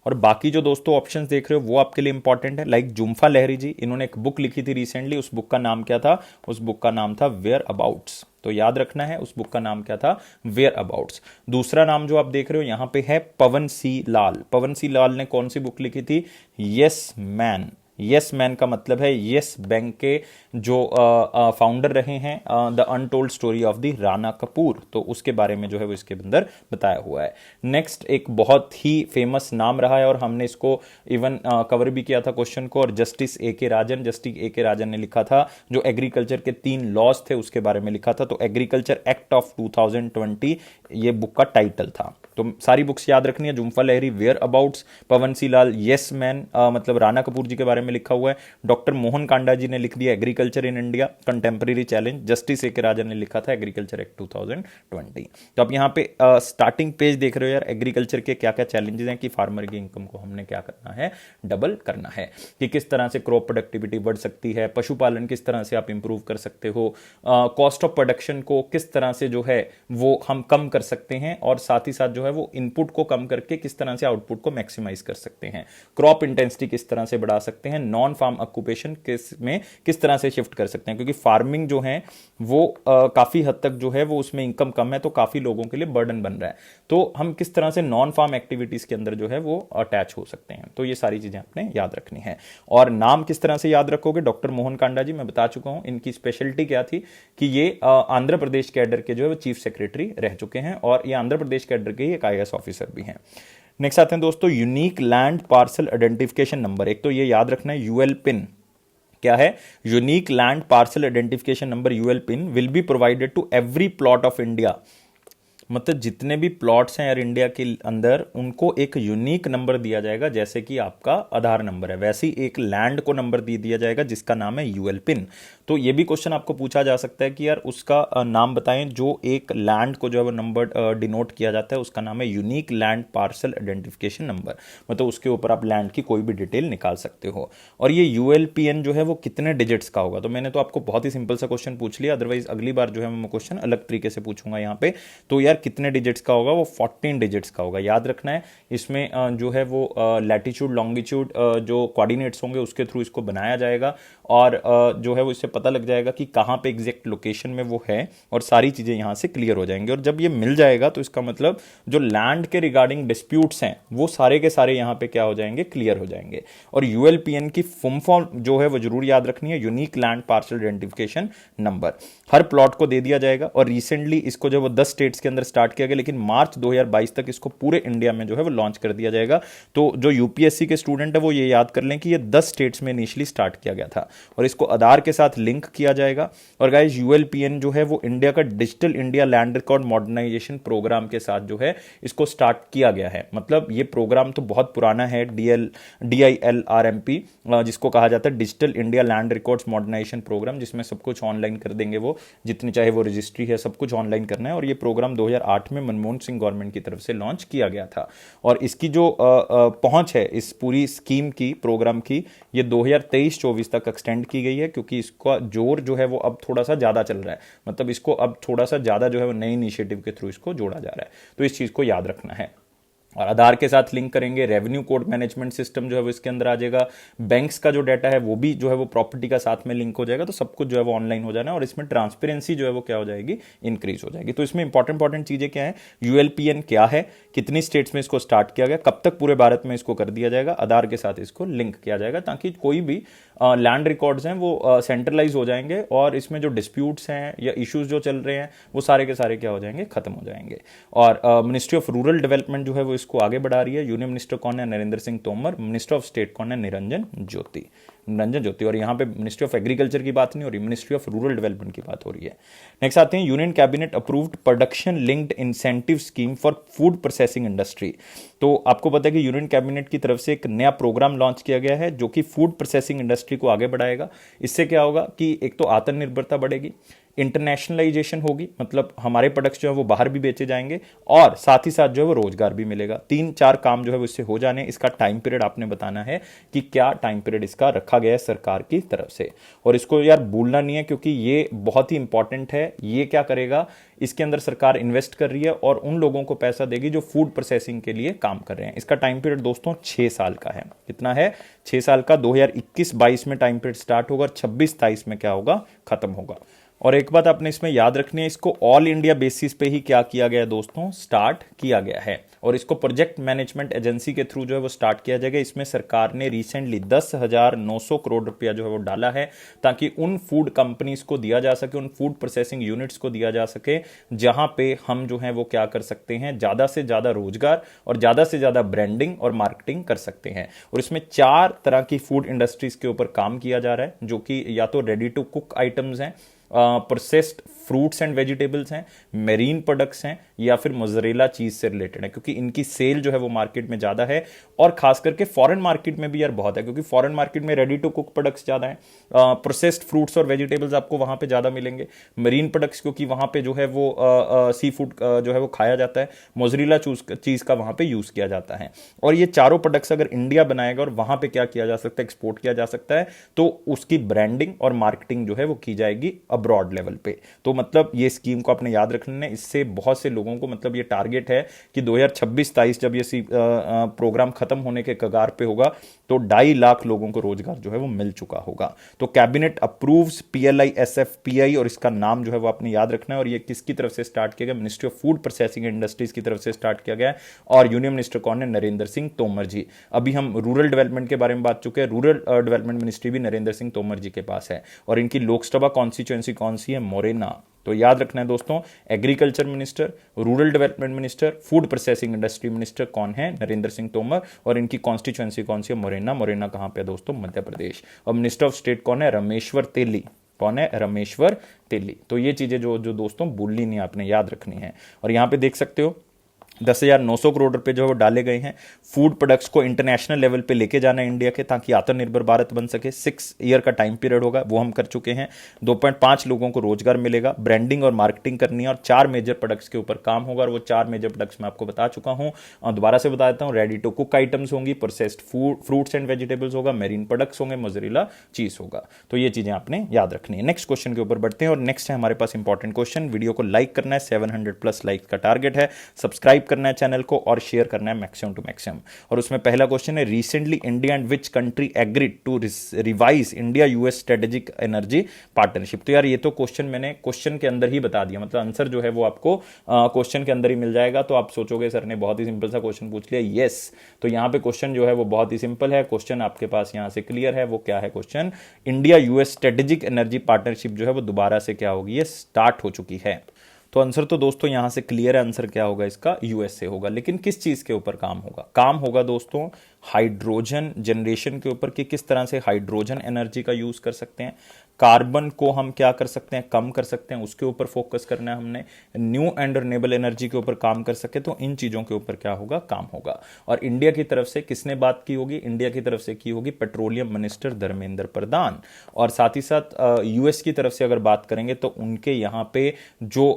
Speaker 1: और बाकी जो दोस्तों ऑप्शंस देख रहे हो वो आपके लिए इंपॉर्टेंट है। लाइक जुम्फा लहरी जी, इन्होंने एक बुक लिखी थी रिसेंटली, उस बुक का नाम क्या था, उस बुक का नाम था वेयर अबाउट्स। तो याद रखना है उस बुक का नाम क्या था, वेयर अबाउट्स। दूसरा नाम जो आप देख रहे हो यहां पे है पवन सी लाल। पवन सी लाल ने कौन सी बुक लिखी थी, यस मैन। यस मैन का मतलब है यस बैंक के जो फाउंडर रहे हैं, the untold story of the Rana Kapoor, तो उसके बारे में जो है वो इसके अंदर बताया हुआ है। नेक्स्ट एक बहुत ही फेमस नाम रहा है और हमने इसको इवन कवर भी किया था क्वेश्चन को, और जस्टिस ए के राजन। जस्टिस ए के राजन ने लिखा था, जो एग्रीकल्चर के 3 लॉज थे उसके बारे में लिखा था। तो एग्रीकल्चर एक्ट ऑफ 2020 ये बुक का टाइटल था। तो सारी बुक्स याद रखनी है, Jhumpa Lahiri whereabouts, Pawan C Lall yes man मतलब राणा कपूर जी के बारे में लिखा हुआ है, डॉक्टर मोहन कांडा जी ने लिख दिया agriculture in India contemporary challenge, justice A के राजन ने लिखा था एग्रीकल्चर एक्ट 2020। तो आप यहाँ पे स्टार्टिंग पेज देख रहे हो यार, एग्रीकल्चर के क्या क्या चैलेंजेस हैं कि फार्मर की इनकम को हमने क्या करना है, डबल करना है, कि किस तरह से क्रॉप प्रोडक्टिविटी बढ़ सकती है, पशुपालन किस तरह से आप इंप्रूव कर सकते हो, कॉस्ट ऑफ प्रोडक्शन को किस तरह से जो है वो हम कम कर सकते हैं, और साथ ही साथ जो है वो इनपुट को कम करके किस तरह से आउटपुट को मैक्सिमाइज कर सकते हैं, क्रॉप इंटेंसिटी किस तरह से बढ़ा सकते हैं, नॉन फार्म ऑक्यूपेशन किस तरह से शिफ्ट कर सकते हैं, क्योंकि फार्मिंग जो है वो काफी हद तक जो है वो उसमें इनकम कम है, तो काफी लोगों के लिए बर्डन बन रहा है, तो हम किस तरह से नॉन फार्म एक्टिविटीज के अंदर जो है वो अटैच हो सकते हैं। तो ये सारी चीजें आपने याद रखनी है। और नाम किस तरह से याद रखोगे, डॉक्टर मोहन कांडा जी, मैं बता चुका हूं इनकी स्पेशलिटी क्या थी, कि ये आंध्र प्रदेश कैडर के जो है वो चीफ सेक्रेटरी रह चुके हैं, और ये आंध्र प्रदेश कैडर के ही एक IAS ऑफिसर भी हैं। नेक्स्ट आते हैं दोस्तों unique land parcel identification number. एक तो ये याद रखना है यूएल पिन क्या है, unique land parcel identification number UL pin will be provided to every plot of India. मतलब जितने भी प्लॉट्स हैं यार इंडिया के अंदर, उनको एक यूनिक नंबर दिया जाएगा, जैसे कि आपका आधार नंबर है, वैसे ही एक लैंड को नंबर दे दिया जाएगा जिसका नाम है यूएल पिन। तो ये भी क्वेश्चन आपको पूछा जा सकता है कि यार उसका नाम बताएं, जो एक लैंड को जो है वो नंबर डिनोट किया जाता है, उसका नाम है unique land parcel identification number. मतलब उसके ऊपर आप लैंड की कोई भी डिटेल निकाल सकते हो। और ये यूएलपीएन जो है वो कितने डिजिट्स का होगा, तो मैंने तो आपको बहुत ही सिंपल सा क्वेश्चन पूछ लिया, अदरवाइज अगली बार जो है मैं क्वेश्चन अलग तरीके से पूछूंगा यहाँ पे। तो यार कितने डिजिट्स का होगा, वो 14 डिजिट्स का होगा, याद रखना है। इसमें जो है वो लैटिट्यूड लॉन्गिट्यूड जो कोऑर्डिनेट्स होंगे उसके थ्रू इसको बनाया जाएगा, और जो है वो इससे पता लग जाएगा कि कहाँ पे एग्जैक्ट लोकेशन में वो है, और सारी चीज़ें यहाँ से क्लियर हो जाएंगी। और जब ये मिल जाएगा तो इसका मतलब जो लैंड के रिगार्डिंग डिस्प्यूट्स हैं वो सारे के सारे यहाँ पे क्या हो जाएंगे, क्लियर हो जाएंगे। और यूएलपीएन की फुल फॉर्म जो है वो जरूर याद रखनी है, unique land parcel identification number. हर प्लॉट को दे दिया जाएगा, और रिसेंटली इसको जो वो 10 स्टेट्स के अंदर स्टार्ट किया गया, लेकिन मार्च 2022 तक इसको पूरे इंडिया में जो है वो लॉन्च कर दिया जाएगा। तो जो यूपीएससी के स्टूडेंट है वो ये याद कर लें कि ये 10 स्टेट्स में इनिशियली स्टार्ट किया गया था, और इसको आधार के साथ लिंक किया जाएगा। और गाइस यूएलपीएन जो है वो इंडिया का digital India land record modernisation programme के साथ जो है इसको स्टार्ट किया गया है। मतलब ये प्रोग्राम तो बहुत पुराना है, DILRMP जिसको कहा जाता है digital India land records modernisation programme, जिसमें सब कुछ ऑनलाइन कर देंगे, वो जितनी चाहे वो रजिस्ट्री है सब कुछ ऑनलाइन करना है। और ये प्रोग्राम 2008 में मनमोहन सिंह गवर्नमेंट की तरफ से लॉन्च किया गया था, और इसकी जो पहुंच है इस पूरी स्कीम की, प्रोग्राम की, ये 2023-24 तक एक्सटेंड की गई है, क्योंकि इसका जोर जो है वो अब थोड़ा सा ज्यादा चल रहा है। मतलब इसको अब थोड़ा सा ज्यादा जो है वो नई इनिशिएटिव के थ्रू इसको जोड़ा जा रहा है, तो इस चीज को याद रखना है। और आधार के साथ लिंक करेंगे, रेवेन्यू कोड मैनेजमेंट सिस्टम जो है वो इसके अंदर आ जाएगा, बैंक्स का जो डाटा है वो भी जो है वो प्रॉपर्टी का साथ में लिंक हो जाएगा, तो सब कुछ जो है वो ऑनलाइन हो जाना है, और इसमें ट्रांसपेरेंसी जो है वो क्या हो जाएगी, इंक्रीज हो जाएगी। तो इसमें इंपॉर्टेंट चीजें क्या है, यूएलपीएन क्या है, कितनी स्टेट्स में इसको स्टार्ट किया गया, कब तक पूरे भारत में इसको कर दिया जाएगा, आधार के साथ इसको लिंक किया जाएगा, ताकि कोई भी लैंड रिकॉर्ड्स हैं वो सेंट्रलाइज हो जाएंगे, और इसमें जो डिस्प्यूट्स हैं या इश्यूज जो चल रहे हैं वो सारे के सारे क्या हो जाएंगे, खत्म हो जाएंगे। और मिनिस्ट्री ऑफ रूरल डेवलपमेंट जो है वो इसको आगे बढ़ा रही है। यूनियन मिनिस्टर कौन है, Narendra Singh Tomar. Minister of state कौन है, निरंजन ज्योति। और यहाँ पे मिनिस्ट्री ऑफ एग्रीकल्चर की बात नहीं हो रही, मिनिस्ट्री ऑफ रूरल डेवलपमेंट की बात हो रही है। नेक्स्ट आते हैं union cabinet approved production linked incentive scheme for food processing industry. तो आपको पता है कि यूनियन कैबिनेट की तरफ से एक नया प्रोग्राम लॉन्च किया गया है जो कि फूड प्रोसेसिंग इंडस्ट्री को आगे बढ़ाएगा। इससे क्या होगा कि एक तो आत्मनिर्भरता बढ़ेगी, इंटरनेशनलाइजेशन होगी, मतलब हमारे प्रोडक्ट्स जो है वो बाहर भी बेचे जाएंगे, और साथ ही साथ जो है वो रोजगार भी मिलेगा। 3-4 काम जो है वो इससे हो जाने। इसका टाइम पीरियड आपने बताना है कि क्या टाइम पीरियड इसका रखा गया है सरकार की तरफ से, और इसको यार भूलना नहीं है क्योंकि ये बहुत ही इंपॉर्टेंट है। ये क्या करेगा, इसके अंदर सरकार इन्वेस्ट कर रही है और उन लोगों को पैसा देगी जो फूड प्रोसेसिंग के लिए काम कर रहे हैं। इसका टाइम पीरियड दोस्तों 6 साल का है। कितना है? 6 साल का। 2021-22 में टाइम पीरियड स्टार्ट होगा और 26-27 में क्या होगा, खत्म होगा। और एक बात आपने इसमें याद रखनी है, इसको ऑल इंडिया बेसिस पे ही क्या किया गया है दोस्तों, स्टार्ट किया गया है, और इसको प्रोजेक्ट मैनेजमेंट एजेंसी के थ्रू जो है वो स्टार्ट किया जाएगा। इसमें सरकार ने रिसेंटली 10,900 करोड़ रुपया जो है वो डाला है ताकि उन फूड कंपनीज को दिया जा सके, उन फूड प्रोसेसिंग यूनिट्स को दिया जा सके जहां पे हम जो है वो क्या कर सकते हैं, ज्यादा से ज्यादा रोजगार और ज्यादा से ज्यादा ब्रांडिंग और मार्केटिंग कर सकते हैं। और इसमें 4 तरह की फूड इंडस्ट्रीज के ऊपर काम किया जा रहा है, जो कि या तो रेडी टू कुक आइटम्स हैं, प्रोसेस्ड फ्रूट्स एंड वेजिटेबल्स हैं, मेरीन प्रोडक्ट्स हैं, या फिर मोज़रेला चीज से रिलेटेड है, क्योंकि इनकी सेल जो है वो मार्केट में ज्यादा है। और खास करके फॉरेन मार्केट में भी यार बहुत है, क्योंकि फॉरेन मार्केट में रेडी टू कुक प्रोडक्ट्स ज्यादा है, प्रोसेस्ड फ्रूट्स और वेजिटेबल्स आपको वहां पे ज्यादा मिलेंगे। मरीन प्रोडक्ट्स क्योंकि वहां पे जो है वो सी फूड जो है वो खाया जाता है, मोज़रेला चीज का वहां पे यूज किया जाता है। और ये चारों प्रोडक्ट्स अगर इंडिया बनाएगा और वहां पे क्या किया जा सकता है, एक्सपोर्ट किया जा सकता है, तो उसकी ब्रांडिंग और मार्केटिंग जो है वो की जाएगी अब्रॉड लेवल पे। तो मतलब ये स्कीम को आपने याद रखना है। इससे बहुत से लोगों को, मतलब ये टारगेट है कि 2026-23 जब ये प्रोग्राम खत्म होने के कगार पे होगा तो 2.5 लाख लोगों को रोजगार जो है वो मिल चुका होगा। तो कैबिनेट अप्रूव्स PLI SFPI, और इसका नाम जो है वो आपने याद रखना है। और ये किसकी तरफ से स्टार्ट किया गया? Ministry of food processing industries की तरफ से स्टार्ट किया गया है। और यूनियन मिनिस्टर कौन है? नरेंद्र सिंह तोमर जी। अभी हम रूरल डेवलपमेंट के बारे में बात चुके हैं, रूरल डेवलपमेंट मिनिस्ट्री भी नरेंद्र सिंह तोमर जी के पास है। और इनकी लोकसभा कॉन्स्टिट्यूएंसी कौन सी है? मोरेना। तो याद रखना है दोस्तों, agriculture minister, rural development minister, food processing industry minister कौन है? नरेंद्र सिंह तोमर। और इनकी कॉन्स्टिट्यूएंसी कौन सी है? मोरेना। मोरेना कहां पे है दोस्तों? मध्य प्रदेश। और मिनिस्टर ऑफ स्टेट कौन है? रमेश्वर तेली। कौन है? रमेश्वर तेली। तो ये चीजें जो दोस्तों भूलनी नहीं, आपने याद रखनी है। और यहां पे देख सकते हो 10,900 करोड़ रुपए जो है वो डाले गए हैं फूड प्रोडक्ट्स को इंटरनेशनल लेवल पे लेके जाना है इंडिया के, ताकि आत्मनिर्भर भारत बन सके। 6 ईयर का टाइम पीरियड होगा, वो हम कर चुके हैं। 2.5 लोगों को रोजगार मिलेगा, ब्रांडिंग और मार्केटिंग करनी है, और 4 मेजर प्रोडक्ट्स के ऊपर काम होगा। और वो 4 मेजर प्रोडक्ट्स मैं आपको बता चुका हूं और दोबारा से बता देता हूं। रेडी टू कुक आइटम्स होंगी, प्रोसेस्ड फ्रूट्स एंड वेजिटेबल्स होगा, मेरीन प्रोडक्ट्स होंगे, मोज़रेला चीज होगा। तो ये चीजें आपने याद रखनी है। नेक्स्ट क्वेश्चन के ऊपर बढ़ते हैं, और नेक्स्ट है हमारे पास इंपॉर्टेंट क्वेश्चन। वीडियो को लाइक करना है, 700+ लाइक का टारगेट है। सब्सक्राइब करना है चैनल को और शेयर करना है मैक्सिमम टू मैक्सिमम। और उसमें पहला क्वेश्चन है, recently India and which country agreed to revise India US strategic energy partnership. तो यार ये तो क्वेश्चन मैंने क्वेश्चन के अंदर ही बता दिया, मतलब आंसर जो है वो आपको क्वेश्चन के अंदर ही मिल जाएगा। तो आप सोचोगे सर ने बहुत ही सिंपल सा क्वेश्चन पूछ लिया। यस, तो यहां पे क्वेश्चन जो है वो बहुत ही सिंपल है। क्वेश्चन आपके पास यहां से क्लियर है। वो क्या है question? India US strategic energy partnership जो है वो दोबारा से क्या होगी? ये स्टार्ट हो चुकी है। तो आंसर तो दोस्तों यहां से क्लियर है। आंसर क्या होगा इसका? US से होगा। लेकिन किस चीज के ऊपर काम होगा? काम होगा दोस्तों हाइड्रोजन जनरेशन के ऊपर, कि किस तरह से हाइड्रोजन एनर्जी का यूज कर सकते हैं, कार्बन को हम क्या कर सकते हैं, कम कर सकते हैं, उसके ऊपर फोकस करना है हमने। न्यू एंड रिन्यूएबल एनर्जी के ऊपर काम कर सके, तो इन चीजों के ऊपर क्या होगा? काम होगा। और इंडिया की तरफ से किसने बात की होगी? इंडिया की तरफ से की होगी पेट्रोलियम मिनिस्टर धर्मेंद्र प्रधान। और साथ ही साथ US की तरफ से अगर बात करेंगे तो उनके यहाँ पे जो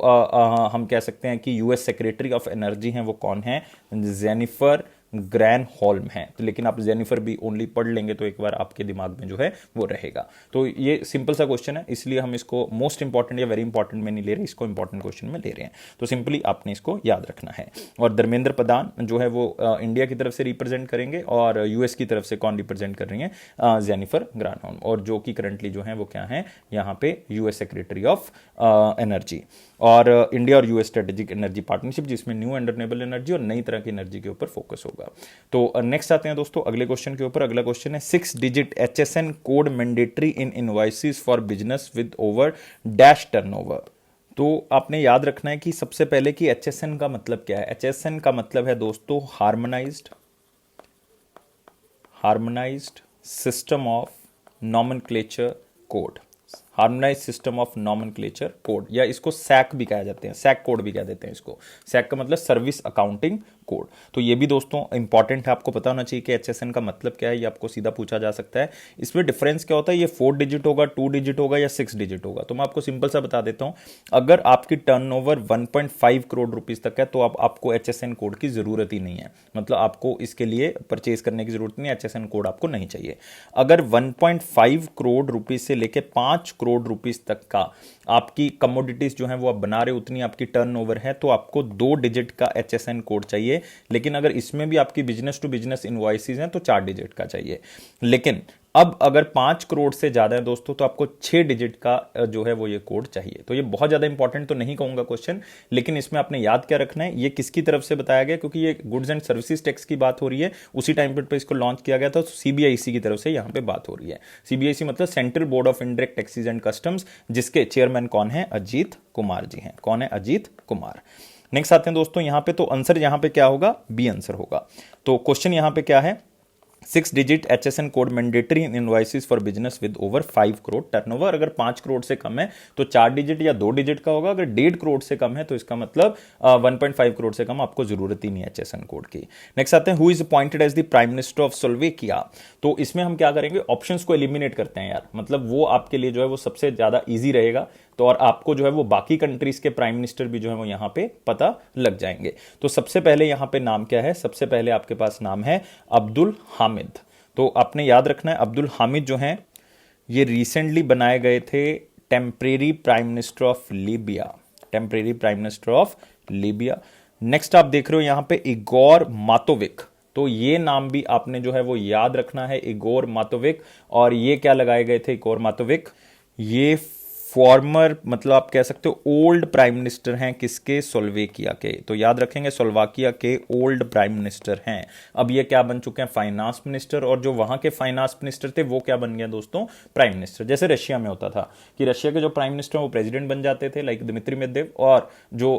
Speaker 1: हम कह सकते हैं कि US सेक्रेटरी ऑफ एनर्जी हैं वो कौन है? जेनिफर ग्रैनहोल्म है। तो लेकिन आप जेनिफर भी ओनली पढ़ लेंगे तो एक बार आपके दिमाग में जो है वो रहेगा। तो ये सिंपल सा क्वेश्चन है, इसलिए हम इसको मोस्ट इंपॉर्टेंट या वेरी इंपॉर्टेंट में नहीं ले रहे, इसको इंपॉर्टेंट क्वेश्चन में ले रहे हैं। तो सिंपली आपने इसको याद रखना है। और धर्मेंद्र प्रधान जो है वो इंडिया की तरफ से रिप्रेजेंट करेंगे, और US की तरफ से कौन रिप्रेजेंट कर रही है? जेनिफर ग्रैनहोल्म, और जो कि करंटली जो है वो क्या है यहाँ पे? US secretary of energy. और इंडिया और US स्ट्रेटेजिक एनर्जी पार्टनरशिप, जिसमें न्यू एंड रिन्यूएबल एनर्जी और नई तरह की एनर्जी के ऊपर फोकस होगा। तो नेक्स्ट आते हैं दोस्तों अगले क्वेश्चन के ऊपर। अगला क्वेश्चन है, 6 digit HSN code mandatory in invoices for business with over dash turnover. तो आपने याद रखना है कि सबसे पहले कि HSN का मतलब क्या है? HSN का मतलब है दोस्तों harmonised system of nomenclature code. Harmonise system of nomenclature code, या इसको सैक भी कहा जाते हैं, सैक कोड भी कह देते हैं इसको। सैक का मतलब सर्विस अकाउंटिंग कोड। तो ये भी दोस्तों इंपॉर्टेंट है, आपको पता होना चाहिए कि एचएसएन का मतलब क्या है, ये आपको सीधा पूछा जा सकता है। इसमें डिफरेंस क्या होता है, ये 4 डिजिट होगा, 2 डिजिट होगा या 6 डिजिट होगा। तो मैं आपको सिंपल सा बता देता हूं, अगर आपकी टर्नओवर 1.5 करोड़ रुपीस तक है तो आपको एचएसएन कोड की जरूरत ही नहीं है, मतलब आपको इसके लिए परचेज करने की जरूरत नहीं है, एचएसएन कोड आपको नहीं चाहिए। अगर 1.5 करोड़ रुपीस से लेकर 5 करोड़ रुपीस तक का आपकी कमोडिटीज जो है वो आप बना रहे, उतनी आपकी टर्नओवर है, तो आपको 2 डिजिट का एचएसएन कोड चाहिए। लेकिन अगर इसमें भी आपकी बिजनेस टू बिजनेस इनवॉइसेस हैं तो 4 डिजिट का चाहिए। लेकिन अब अगर 5 करोड़ से ज्यादा है दोस्तों तो आपको 6 डिजिट का जो है वो ये कोड चाहिए। तो ये बहुत ज्यादा इंपॉर्टेंट तो नहीं कहूंगा क्वेश्चन, लेकिन इसमें आपने याद क्या रखना है, ये किसकी तरफ से बताया गया, क्योंकि ये गुड्स एंड सर्विसेज टैक्स की बात हो रही है, उसी टाइम पीरियड पे इसको लॉन्च किया गया था, तो सीबीआईसी की तरफ से यहां पे बात हो रही है। सीबीआईसी मतलब central board of indirect taxes and customs, जिसके चेयरमैन कौन है, अजीत कुमार जी हैं। कौन है, अजीत कुमार। नेक्स्ट आते हैं दोस्तों यहां पे, तो आंसर यहां पे क्या होगा, बी आंसर होगा। तो क्वेश्चन यहां पे क्या है, 6 digit HSN code mandatory in invoices for business with over 5 crore turnover. अगर 5 करोड़ से कम है तो 4 डिजिट या 2 डिजिट का होगा, अगर 1.5 करोड़ से कम है तो इसका मतलब 1.5 करोड़ से कम आपको जरूरत ही नहीं है एचएसएन कोड की। नेक्स्ट आते हैं, who is appointed as the prime minister of Slovakia. तो इसमें हम क्या करेंगे, ऑप्शंस को एलिमिनेट करते हैं यार, मतलब वो आपके लिए जो है वो सबसे ज्यादा ईजी रहेगा। तो और आपको जो है वो बाकी कंट्रीज के प्राइम मिनिस्टर भी जो है वो यहां पे पता लग जाएंगे। तो सबसे पहले यहां पे नाम क्या है, सबसे पहले आपके पास नाम है अब्दुल हामिद। तो आपने याद रखना है, अब्दुल हामिद जो हैं ये रिसेंटली बनाए गए थे temporary prime minister of Libya, temporary prime minister of Libya. Next आप देख रहे हो यहां पे इगोर मातोविक, तो ये नाम भी आपने जो है वो याद रखना है, इगोर मातोविक। और ये क्या लगाए गए थे, इगोर मातोविक ये फॉर्मर मतलब आप कह सकते हो ओल्ड प्राइम मिनिस्टर हैं किसके, स्लोवेकिया के। तो याद रखेंगे स्लोवाकिया के ओल्ड प्राइम मिनिस्टर हैं। अब ये क्या बन चुके हैं, फाइनेंस मिनिस्टर, और जो वहां के फाइनेंस मिनिस्टर थे वो क्या बन गया दोस्तों, प्राइम मिनिस्टर। जैसे रशिया में होता था कि रशिया के जो प्राइम मिनिस्टर वो प्रेसिडेंट बन जाते थे, लाइक दिमित्री मेदवेव, और जो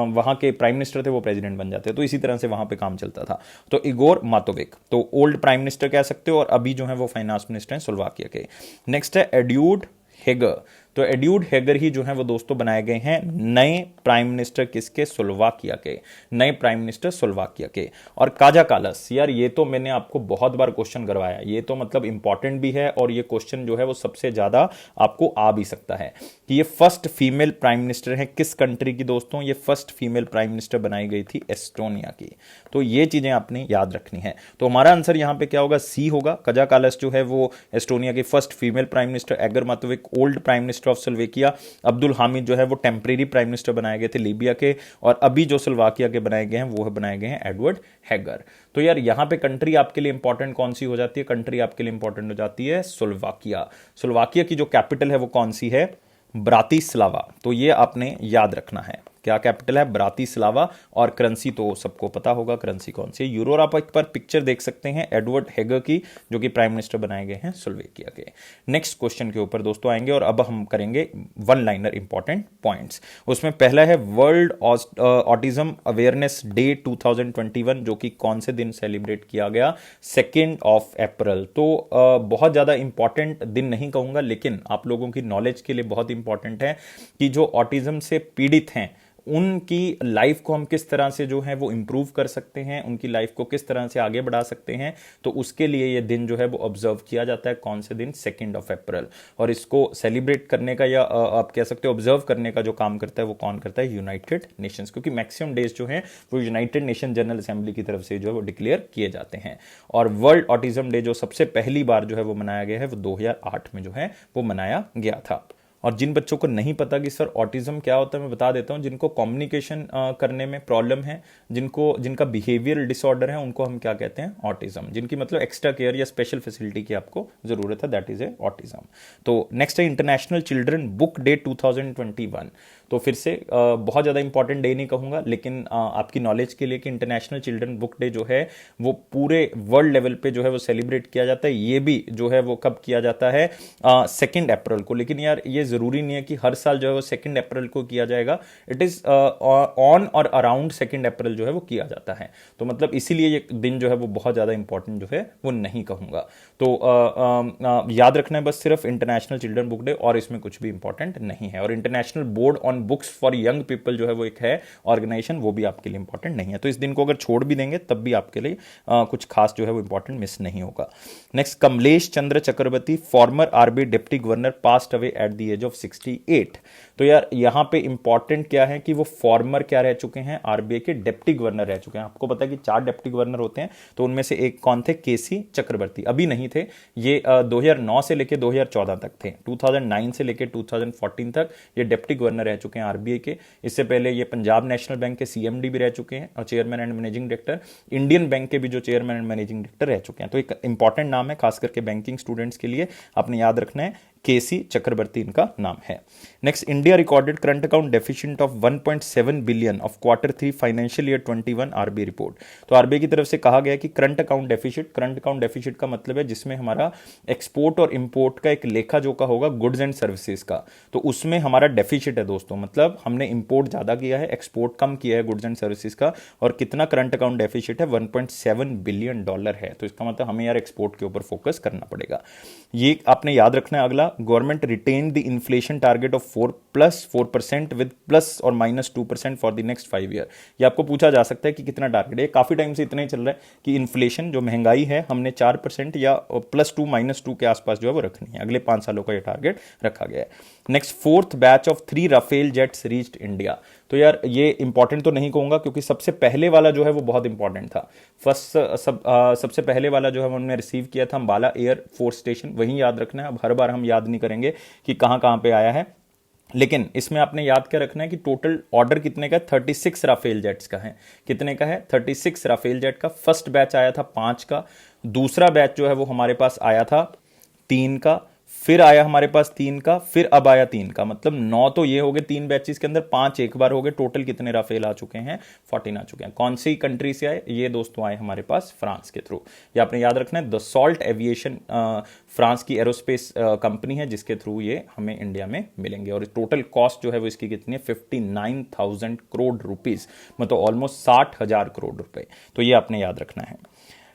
Speaker 1: वहां के प्राइम मिनिस्टर थे वो प्रेसिडेंट बन जाते, तो इसी तरह से वहां पे काम चलता था। तो इगोर मातोविक तो ओल्ड प्राइम मिनिस्टर कह सकते हो, और अभी जो है वो फाइनेंस मिनिस्टर हैं स्लोवाकिया के। नेक्स्ट है एड्यूड हेगर। तो एड्यूड हेगर ही जो है वो दोस्तों बनाए गए हैं नए प्राइम मिनिस्टर किसके, स्लोवाकिया के, नए प्राइम मिनिस्टर स्लोवाकिया के। और काजा कालस, यार ये तो मैंने आपको बहुत बार क्वेश्चन करवाया, ये तो मतलब इंपॉर्टेंट भी है, और ये क्वेश्चन जो है वो सबसे ज्यादा आपको आ भी सकता है कि ये फर्स्ट फीमेल प्राइम मिनिस्टर है किस कंट्री की दोस्तों, ये फर्स्ट फीमेल प्राइम मिनिस्टर बनाई गई थी एस्टोनिया की। तो ये चीजें आपने याद रखनी है। तो हमारा आंसर यहां पे क्या होगा, सी होगा। काजा कालस जो है वो एस्टोनिया की first female prime minister, Igor Matovic old prime minister of Slovakia, Abdul Hamid जो है वो टेम्परेरी प्राइम मिनिस्टर बनाए गए थे लीबिया के, और अभी जो स्लोवाकिया के बनाए गए हैं वो बनाए गए हैं एडवर्ड हेगर। तो यार यहां पे कंट्री आपके लिए इंपॉर्टेंट कौन सी हो जाती है, कंट्री आपके लिए इंपॉर्टेंट हो जाती है स्लोवाकिया। स्लोवाकिया की जो कैपिटल है वो कौन सी है, ब्रातिस्लावा। तो ये आपने याद रखना है, क्या कैपिटल है, ब्रातिस्लावा। और करेंसी तो सबको पता होगा करेंसी कौन सी है, यूरो। आप एक पर पिक्चर देख सकते हैं एडवर्ड हेगर की, जो कि प्राइम मिनिस्टर बनाए गए हैं स्लोवेकिया के। नेक्स्ट क्वेश्चन के ऊपर दोस्तों आएंगे, और अब हम करेंगे वन लाइनर इंपॉर्टेंट पॉइंट्स। उसमें पहला है वर्ल्ड ऑटिज्म अवेयरनेस डे 2021, जो कि कौन से दिन सेलिब्रेट किया गया, 2 अप्रैल। तो बहुत ज्यादा इंपॉर्टेंट दिन नहीं कहूंगा, लेकिन आप लोगों की नॉलेज के लिए बहुत इंपॉर्टेंट है कि जो ऑटिज्म से पीड़ित हैं उनकी लाइफ को हम किस तरह से जो है वो इंप्रूव कर सकते हैं, उनकी लाइफ को किस तरह से आगे बढ़ा सकते हैं। तो उसके लिए ये दिन जो है वो ऑब्जर्व किया जाता है, कौन से दिन, 2 अप्रैल। और इसको सेलिब्रेट करने का या आप कह सकते हो ऑब्जर्व करने का जो काम करता है वो कौन करता है, यूनाइटेड नेशंस, क्योंकि मैक्सिमम डेज जो है वो यूनाइटेड नेशन जनरल असेंबली की तरफ से जो है वो डिक्लेयर किए जाते हैं। और वर्ल्ड ऑटिज्म डे जो सबसे पहली बार जो है वो मनाया गया है वो 2008 में जो है वो मनाया गया था। और जिन बच्चों को नहीं पता कि सर ऑटिज्म क्या होता है, मैं बता देता हूं, जिनको कम्युनिकेशन करने में प्रॉब्लम है, जिनका बिहेवियरल डिसऑर्डर है, उनको हम क्या कहते हैं, ऑटिज्म। जिनकी मतलब एक्स्ट्रा केयर या स्पेशल फैसिलिटी की आपको जरूरत है, दैट इज ए ऑटिज्म। तो नेक्स्ट है इंटरनेशनल चिल्ड्रन बुक डे 2021। तो फिर से बहुत ज़्यादा इंपॉर्टेंट डे नहीं कहूँगा, लेकिन आपकी नॉलेज के लिए कि इंटरनेशनल चिल्ड्रन बुक डे जो है वो पूरे वर्ल्ड लेवल पे जो है वो सेलिब्रेट किया जाता है। ये भी जो है वो कब किया जाता है, 2 अप्रैल को। लेकिन यार ये जरूरी नहीं है कि हर साल जो है वो 2 अप्रैल को किया जाएगा, इट इज ऑन और अराउंड 2 अप्रैल जो है वो किया जाता है। तो मतलब इसीलिए ये दिन जो है वो बहुत ज़्यादा इंपॉर्टेंट जो है वो नहीं कहूँगा। तो याद रखना है बस सिर्फ इंटरनेशनल चिल्ड्रन बुक डे, और इसमें कुछ भी इंपॉर्टेंट नहीं है। और international board on books for young people जो है वो एक है ऑर्गेनाइजेशन, वो भी आपके लिए इंपॉर्टेंट नहीं है। तो इस दिन को अगर छोड़ भी देंगे तब भी आपके लिए कुछ खास जो है वो इंपॉर्टेंट मिस नहीं होगा। Next, Kamlesh Chandra Chakravorty former RBI deputy governor passed away at the age of 68। तो यार यहाँ पे इंपॉर्टेंट क्या है कि वो फॉर्मर क्या रह चुके हैं, आरबीआई के डिप्टी गवर्नर रह चुके हैं। आपको पता है कि 4 डिप्टी गवर्नर होते हैं, तो उनमें से एक कौन थे, केसी चक्रवर्ती। अभी नहीं थे, ये 2009 से लेके 2014 तक थे, 2009 से लेके 2014 तक ये डिप्टी गवर्नर रह चुके हैं आरबीआई के। इससे पहले ये पंजाब नेशनल बैंक के सीएमडी भी रह चुके हैं और chairman and managing director, Indian bank के भी जो चेयरमैन एंड मैनेजिंग डायरेक्टर रह चुके हैं। तो एक इंपॉर्टेंट नाम है खास करके बैंकिंग स्टूडेंट्स के लिए, आपने याद रखना है, केसी चक्रवर्ती इनका नाम है। Next, India recorded current account deficient of 1.7 billion of Q3 financial year 21 RBI report. तो आरबीआई की तरफ से कहा गया कि करंट अकाउंट डेफिसिट का मतलब है जिसमें हमारा एक्सपोर्ट और इंपोर्ट का एक लेखा जोखा होगा गुड्स एंड सर्विसेज का, तो उसमें हमारा डेफिसिट है दोस्तों, मतलब हमने इंपोर्ट ज्यादा किया है, एक्सपोर्ट कम किया है गुड्स एंड सर्विसेज का, और कितना करंट अकाउंट डेफिसिट है, $1.7 बिलियन है। तो इसका मतलब हमें यार एक्सपोर्ट के ऊपर फोकस करना पड़ेगा, ये आपने याद रखना है। अगला, government retain the inflation target of 4% with plus और -2% फॉर द नेक्स्ट 5 ईयर। ये आपको पूछा जा सकता है कि कितना टारगेट है, काफी टाइम से इतना ही चल रहा है कि इन्फ्लेशन जो महंगाई है हमने 4% या +2 -2 के आसपास जो है वो रखनी है, अगले 5 सालों का ये टारगेट रखा गया है। Next, 4th batch of 3 Rafale jets reached India. तो यार ये इंपॉर्टेंट तो नहीं कहूंगा क्योंकि सबसे पहले वाला जो है वो बहुत इंपॉर्टेंट था। सबसे पहले वाला जो है उन्होंने रिसीव किया था अंबाला एयर फोर्स स्टेशन, वहीं याद रखना है। अब हर बार हम याद नहीं करेंगे कि कहां कहां पे आया है, लेकिन इसमें आपने याद क्या रखना है कि टोटल ऑर्डर कितने का है, 36 राफेल जेट्स का है। कितने का है, 36 राफेल जेट का। फर्स्ट बैच आया था 5 का, दूसरा बैच जो है वो हमारे पास आया था 3 का, फिर आया हमारे पास 3 का, फिर अब आया 3 का, मतलब 9 तो ये हो गए 3 बैचेस के अंदर, 5 एक बार हो गए। टोटल कितने राफेल आ चुके हैं, 14 आ चुके हैं। कौन सी कंट्री से आए, ये दोस्तों आए हमारे पास फ्रांस के थ्रू। ये आपने याद रखना है, दसॉल्ट एविएशन फ्रांस की एरोस्पेस कंपनी है जिसके थ्रू ये हमें इंडिया में मिलेंगे। और टोटल कॉस्ट जो है वो इसकी कितनी है, 59,000 करोड़ रुपीज, मतलब ऑलमोस्ट 60,000 करोड़ रुपए। तो ये आपने याद रखना है।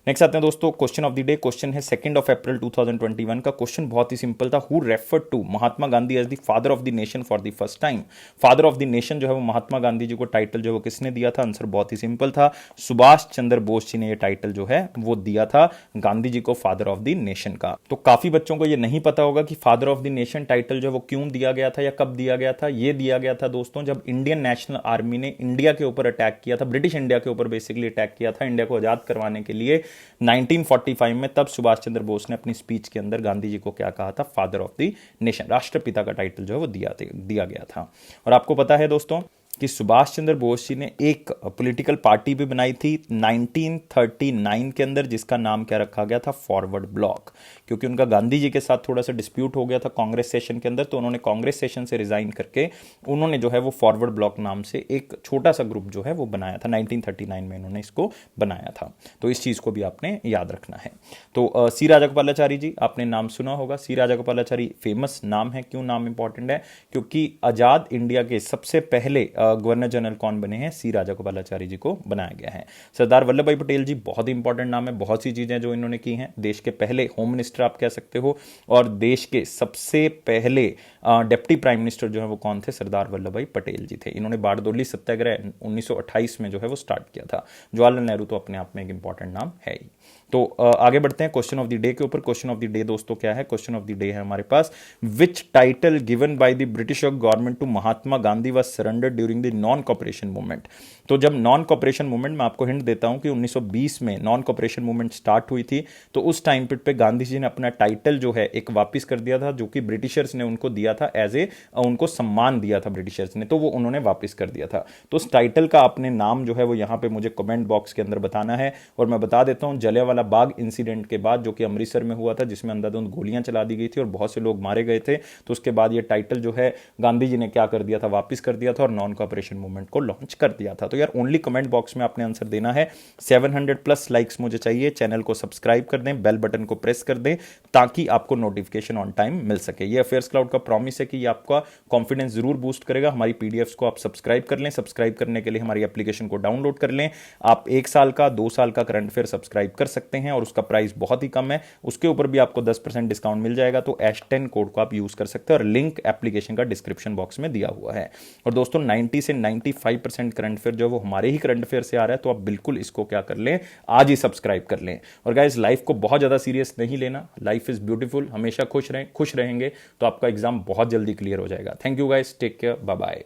Speaker 1: नेक्स्ट आते हैं दोस्तों question of the day. Question है 2 अप्रैल 2021 का। क्वेश्चन बहुत ही सिंपल था, who referred to Mahatma Gandhi as the father of the nation for the first time. Father of the nation जो है वो महात्मा गांधी जी को टाइटल जो है वो किसने दिया था, आंसर बहुत ही सिंपल था, सुभाष चंद्र बोस जी ने ये टाइटल जो है वो दिया था गांधी जी को फादर ऑफ द नेशन का। तो काफी बच्चों को ये नहीं पता होगा कि father of the nation title जो है वो क्यों दिया गया था या कब दिया गया था। ये दिया गया था दोस्तों जब इंडियन नेशनल आर्मी ने इंडिया के ऊपर अटैक किया था, ब्रिटिश इंडिया के ऊपर बेसिकली अटैक किया था इंडिया को आजाद करवाने के लिए 1945 में। तब सुभाष चंद्र बोस ने अपनी स्पीच के अंदर गांधी जी को क्या कहा था, फादर ऑफ द नेशन, राष्ट्रपिता का टाइटल जो है वो दिया गया था। और आपको पता है दोस्तों कि सुभाष चंद्र बोस जी ने एक पॉलिटिकल पार्टी भी बनाई थी 1939 के अंदर, जिसका नाम क्या रखा गया था, फॉरवर्ड ब्लॉक, क्योंकि उनका गांधी जी के साथ थोड़ा सा डिस्प्यूट हो गया था कांग्रेस सेशन के अंदर। तो उन्होंने कांग्रेस सेशन से रिजाइन करके उन्होंने जो है वो फॉरवर्ड ब्लॉक नाम से एक छोटा सा ग्रुप जो है वो बनाया था, 1939 में उन्होंने इसको बनाया था। तो इस चीज को भी आपने याद रखना है। तो सी राजागोपालाचारी जी, आपने नाम सुना होगा, सी राजागोपालाचारी फेमस नाम है। क्यों नाम इंपॉर्टेंट है, क्योंकि आजाद इंडिया के सबसे पहले गवर्नर जनरल कौन बने हैं, सी राजागोपालाचारी जी को बनाया गया है। सरदार वल्लभ भाई पटेल जी, बहुत ही इंपॉर्टेंट नाम है, बहुत सी चीजें जो इन्होंने की हैं। देश के पहले होम मिनिस्टर आप कह सकते हो, और देश के सबसे पहले डिप्टी प्राइम मिनिस्टर जो है वो कौन थे, सरदार वल्लभ भाई पटेल जी थे। इन्होंने बारडोली सत्याग्रह 1928 में जो है वो स्टार्ट किया था। जवाहरलाल नेहरू तो अपने आप में एक इंपॉर्टेंट नाम है ही। तो आगे बढ़ते हैं क्वेश्चन ऑफ द डे के ऊपर। क्वेश्चन ऑफ द डे दोस्तों क्या है, क्वेश्चन ऑफ द डे है हमारे पास, which title given by the British government to Mahatma Gandhi was surrendered during the non cooperation movement. तो जब नॉन कॉपरेशन मूवमेंट, मैं आपको हिंट देता हूं कि 1920 में नॉन कॉपरेशन मूवमेंट स्टार्ट हुई थी, तो उस टाइम पीरियड पे गांधी जी ने अपना टाइटल जो है एक वापस कर दिया था, जो कि ब्रिटिशर्स ने उनको दिया था एज ए, उनको सम्मान दिया था ब्रिटिशर्स ने, तो वो उन्होंने वापस कर दिया था। तो उस टाइटल का अपने नाम जो है वो यहां पे मुझे कमेंट बॉक्स के अंदर बताना है। और मैं बता देता हूं, जलियांवाला बाग इंसिडेंट के बाद, जो कि अमृतसर में हुआ था, जिसमें अंधाधुंध गोलियां चला दी गई थी और बहुत से लोग मारे गए थे, तो उसके बाद ये टाइटल जो है गांधी जी ने क्या कर दिया था, वापस कर दिया था और नॉन कॉपरेशन मूवमेंट को लॉन्च कर दिया था। तो तो यार ओनली कमेंट बॉक्स में आपने आंसर देना है। 700 प्लस लाइक्स मुझे चाहिए। चैनल को सब्सक्राइब कर दें, बेल बटन को प्रेस कर दें ताकि आपको नोटिफिकेशन ऑन टाइम मिल सके। ये अफेयर्स क्लाउड का प्रॉमिस है कि ये आपका कॉन्फिडेंस जरूर बूस्ट करेगा। हमारी पीडीएफ्स को आप सब्सक्राइब कर लें। सब्सक्राइब करने के लिए हमारी एप्लीकेशन को डाउनलोड कर लें। आप 1 साल का 2 साल का करंट अफेयर सब्सक्राइब कर सकते हैं और उसका प्राइस बहुत ही कम है। उसके ऊपर भी आपको 10% डिस्काउंट मिल जाएगा। तो H10 कोड को आप यूज कर सकते हैं और लिंक एप्लीकेशन का डिस्क्रिप्शन बॉक्स में दिया हुआ है। और दोस्तों 90 से 95% करंट अफेयर जो वो हमारे ही करंट अफेयर से आ रहा है, तो आप बिल्कुल इसको क्या कर लें, आज ही सब्सक्राइब कर लें। और गाइस लाइफ को बहुत ज्यादा सीरियस नहीं लेना। Life is beautiful. हमेशा खुश रहें, खुश रहेंगे तो आपका एग्जाम बहुत जल्दी क्लियर हो जाएगा। Thank you guys, take care, bye bye.